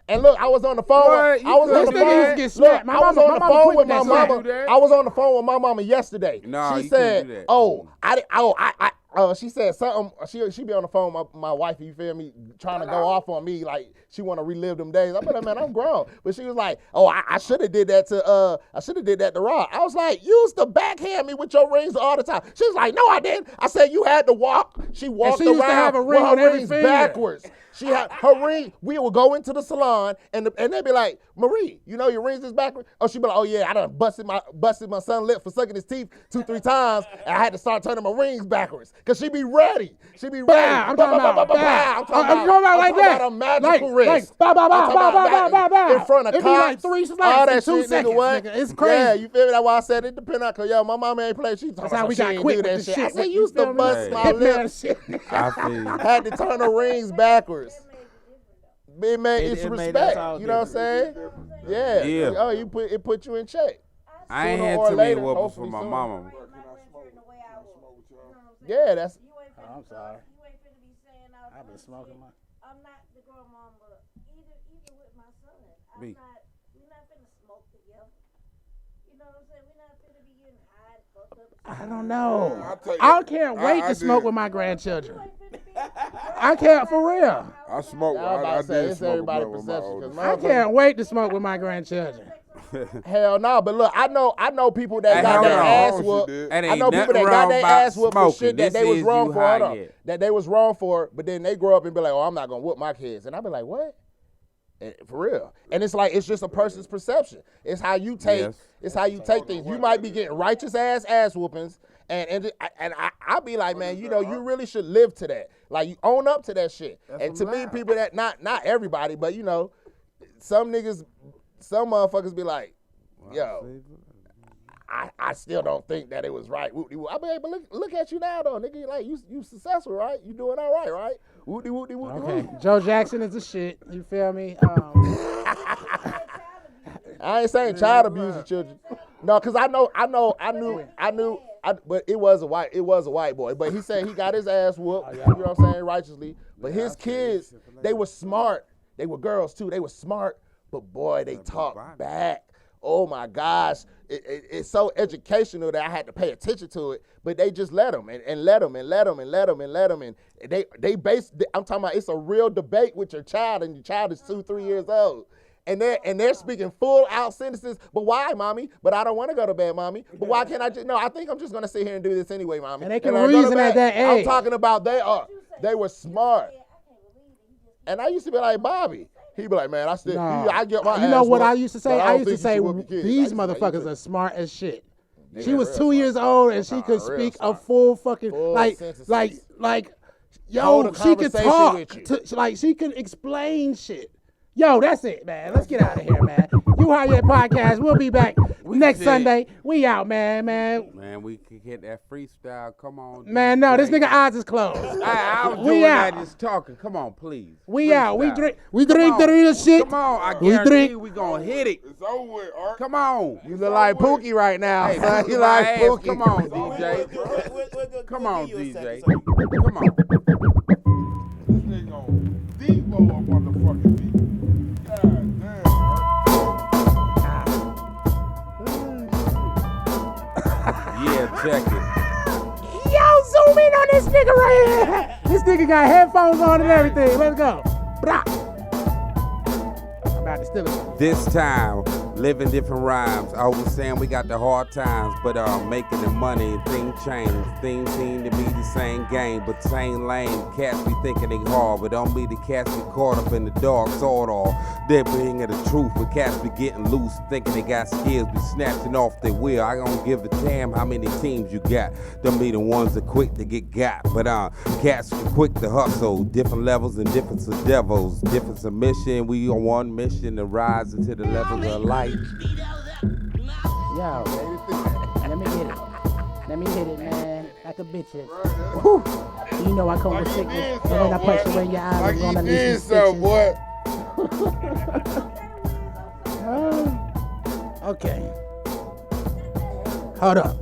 And look, I was on the phone. What? I was You on the couldn't do phone. that. Get Look, slapped. My I was mama- on the my mama phone quit with my that slap. mama. Do that? I was on the phone with my mama yesterday. Nah, she you couldn't said, do that. "Oh, she said something. She be on the phone with my wife. You feel me? Trying to go off on me like she want to relive them days. I'm like, man, I'm grown. But she was like, oh, I should have did that to Rod. I was like, you used to backhand me with your rings all the time. She was like, no, I didn't. I said you had to walk. She walked she used to around have a ring with on her every rings finger. backwards. She had her ring. We would go into the salon and they'd be like, Marie, you know your rings is backwards? Oh, she'd be like, oh yeah, I done busted my son lip for sucking his teeth 2-3 times, and I had to start turning my rings backwards. Cause she be ready. She be ready. Bow, I'm talking about bow. I'm talking I'm talking about like that. a magical Like, wrist. bow, bow, bow, I'm talking bow, about bow, bow, bow. in front of It be cops. like 3 slaps all in that 2 shit, seconds, nigga, what? nigga. It's crazy. Yeah, you feel me? That's why I said it depends on, cause yo, my mama ain't play. She talking That's how about we she got ain't quick do that with the shit. I shit. said You used to feel me? bust Hey. my Hitman lip. shit. I feel you. Had to turn the rings backwards. Big man, it's it made respect. us all You know what I'm saying? Yeah. Yeah. Oh, it put you in check. I ain't Sooner had or too many later, whoopings hopefully from my soon. mama. My grandchildren the way I was. You know what I'm saying? Yeah, that's You ain't finna I'm be sorry. You ain't finna be saying I've been smoking my. I'm not the grandmama. Even with my son, Me. we're not finna smoke together. You know what I'm saying? We're not finna be getting high and fucked up. I don't know. I'll tell you, I can't wait I to smoke did. with my grandchildren. I can't for real. I smoke. I was about I to say, did it's smoke a everybody's blunt with my perception. oldest. 'Cause I can't wait to smoke with my grandchildren. Hell no, but look, I know people that Hey, got hold their on. ass She whooped. did. It I ain't know people nothing that got wrong their about ass whooped for smoking. shit that This they was is wrong you for. Hold high on. yet. That they was wrong for, but then they grow up and be like, oh, I'm not gonna whoop my kids. And I be like, what? For real. And it's like, it's just a person's perception. It's how you take, Yes. it's how you take things. You might be getting righteous ass whoopings. And I be like, man, you know, you really should live to that. Like, you own up to that shit. And to me, people that, not everybody, but you know, some motherfuckers be like, yo, I still don't think that it was right. Whoop-de-whoop. I mean, hey, but look at you now though, nigga. Like you successful, right? You doing all right, right? Whoop-de-whoop-de-whoop-de-whoop. Okay, Joe Jackson is the shit. You feel me? I ain't saying child abusing children. No, cause I knew, but it was a white boy. But he said he got his ass whooped. You know what I'm saying, righteously. But his kids, they were smart. They were girls too. They were smart. But boy, they talked back. Oh my gosh, it's so educational that I had to pay attention to it. But they just let them and let them and let them and let them and let them. And I'm talking about, it's a real debate with your child, and your child is 2-3 years old. And they're speaking full out sentences. But why, mommy? But I don't want to go to bed, mommy. But why can't I just? No, I think I'm just gonna sit here and do this anyway, mommy. And they can I go to reason bed. at that I'm age. talking about they were smart. And I used to be like, Bobby. He'd be like, man, I still, No. I get my You ass know what whooped, I used to say? but I don't used to think you say should whoop your kids. I these used to say, motherfuckers are smart as shit. Yeah, She was real 2 smart. years old and she could real speak a smart. full fucking Full like sentences. yo, Hold a she could conversation talk with you. like she could explain shit. Yo, that's it, man. Let's get out of here, man. You High Yet Podcast. We'll be back next did. Sunday. We out, man. Man, we can get that freestyle. Come on. Man, no, this DJ. nigga eyes is closed. I was We doing out. that just talking. Come on, please. We out. We Freestyle. drink Come the on. real shit. Come on, I We guarantee drink. you we gonna hit it. It's over with, Art. Come on. You look like Pookie right now, Hey, son. Pookie You my like ass. Pookie. Come on, DJ. Come on, DJ. Come on. This nigga on Devo up on the fucking beat. God damn, Art. Yeah, check it. Yo, zoom in on this nigga right here. This nigga got headphones on and everything. Let's go. Blah. I'm about to steal it. This time, living different rhymes. I was saying we got the hard times, but making the money, things change. Things seem to be the same game, but same lane. Cats be thinking they hard, but don't be the cats be caught up in the dark sort all. They're bringing the truth, but cats be getting loose, thinking they got skills, be snatching off their wheel. I don't give a damn how many teams you got. Them be the ones that quick to get got, but cats are quick to hustle. Different levels and different devils, different submission. We on one mission to rise into the levels of light. Yo, let me get it. Let me hit it, man. Like a bitch is. Whew. You know I come with sickness. And when I punch you in your eyes, Like I'm he gonna did lose so, boy. Okay. Hold up.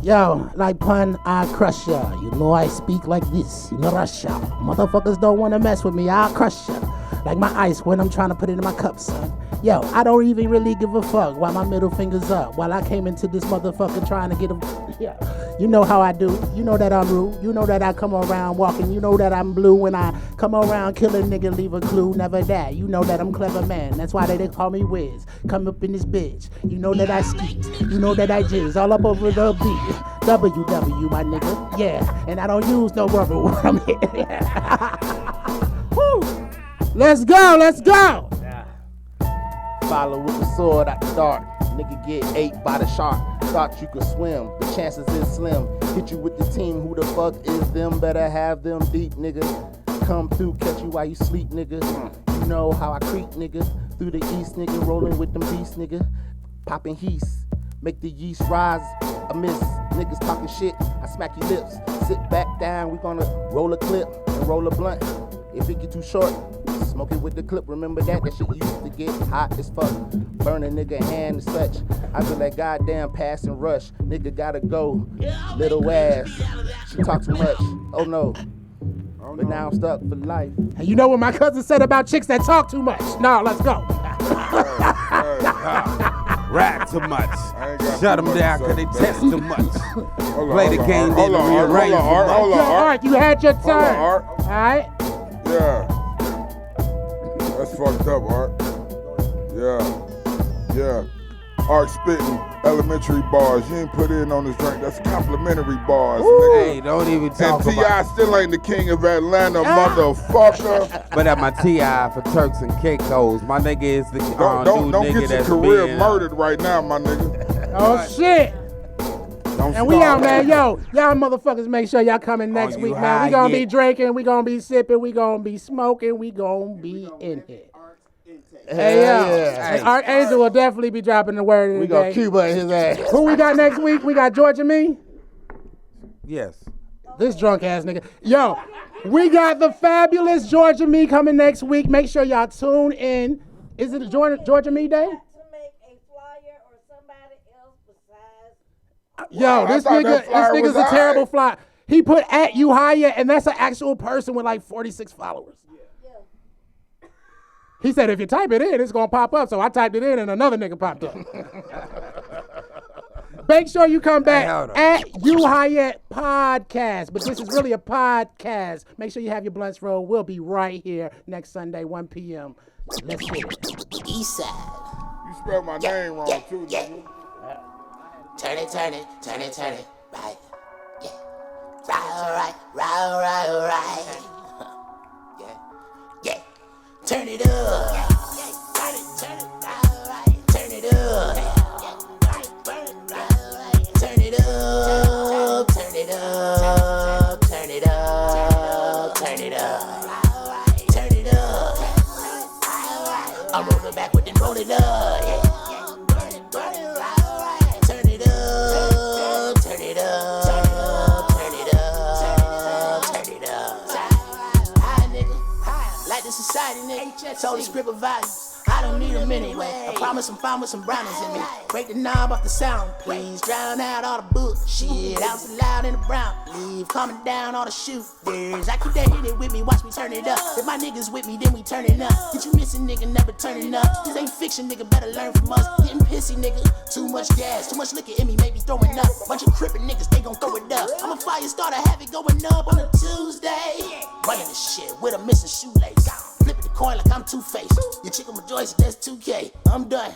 Yo, like pun, I crush ya. You know I speak like this. You know Russia. Motherfuckers don't wanna mess with me. I'll crush ya. Like my ice when I'm trying to put it in my cup, son. Yo, I don't even really give a fuck while my middle finger's up. While I came into this motherfucker trying to get him. Yeah. You know how I do. You know that I'm rude. You know that I come around walking. You know that I'm blue when I come around kill a nigga, leave a clue, never that. You know that I'm clever, man. That's why they call me Wiz. Come up in this bitch. You know that I skeet. You know that I jizz all up over the beat. WW, my nigga. Yeah. And I don't use no rubber when I'm here. Woo. Let's go. Let's go. Follow with the sword at the dark. Nigga get ate by the shark. Thought you could swim, the chances is slim. Hit you with the team, who the fuck is them? Better have them deep, nigga. Come through, catch you while you sleep, nigga. You know how I creep, nigga. Through the east, nigga. Rolling with them beasts, nigga. Popping yeast, make the yeast rise amiss. Niggas talking shit, I smack your lips. Sit back down, we gonna roll a clip and roll a blunt. If it get too short, smoke it with the clip. Remember that shit used to get hot as fuck. Burn a nigga hand and such. I feel like goddamn pass and rush. Nigga gotta go. Little ass. She talk too much. Oh no. But now I'm stuck for life. And you know what my cousin said about chicks that talk too much? No, let's go. Rap too much. I ain't got Shut too them much down to because say. they test too much. Hold on, Play the hold on, game, Art. then Hold on, Art. rearrange Hold on, Art. them. Hold Yo, on, Art. Art, you had your Hold turn. on, Art. All right? Yeah. That's fucked up, Art. Yeah. Art spitting elementary bars. You ain't put in on this drink. That's complimentary bars, nigga. Hey, don't even talk And about T.I. still ain't the king of Atlanta, motherfucker. But at my T.I. for Turks and Caicos. My nigga is the Don't nigga get your that's career being, murdered right now, my nigga. Oh, shit. Don't And we start. out, man. Yo, y'all motherfuckers make sure y'all coming next you week, man. high We gonna yet? be drinking, we gonna be sipping, we gonna be smoking, we gonna be in here. Hey, yo. Yeah. And Archangel will definitely be dropping the word of We the gonna day. Cuba his ass. Who we got next week? We got Georgia Me. Yes. This drunk ass nigga. Yo, we got the fabulous Georgia Me coming next week. Make sure y'all tune in. Is it a Georgia Me day? To make a flyer or somebody else besides. Yo, I this thought that flyer nigga's was a terrible alright. fly. He put at you higher, and that's an actual person with like 46 followers. Yeah. He said if you type it in, it's gonna pop up. So I typed it in, and another nigga popped up. Make sure you come back hold on. at You Hyatt Podcast. But this is really a podcast. Make sure you have your blunts rolled. We'll be right here next Sunday, 1 p.m. Let's get it. East side. You spelled my name wrong, too, nigga. Turn it. Right. Yeah. Right. Yeah. Turn it up. Turn it. Right. Turn it up. Turn it up. Turn it up. Turn it up. Turn it up. Turn it up. I'm rolling back with them, roll it up. Yeah. Turn it up. Turn it up. Turn it up. Turn it up. Hi, nigga. Like the society, nigga. Told the script of values. I don't need them anyway. I promise I'm fine with some brownies in me. Break the knob off the sound, please. Drown out all the bullshit. Out so loud in the brown. Leave calming down all the shooters. I keep that hit it with me, watch me turn it up. If my niggas with me, then we turn it up. Get you missing, nigga, never turning up. This ain't fiction, nigga, better learn from us. Getting pissy, nigga. Too much gas, too much liquor in me, maybe throwing up. Bunch of crippin' niggas, they gon' throw it up. I'm a fire starter, have it going up on a Tuesday. Running this shit with a missing shoelace. Flipping the coin like I'm Two-Face. Your chick on my joystick, that's 2K. I'm done.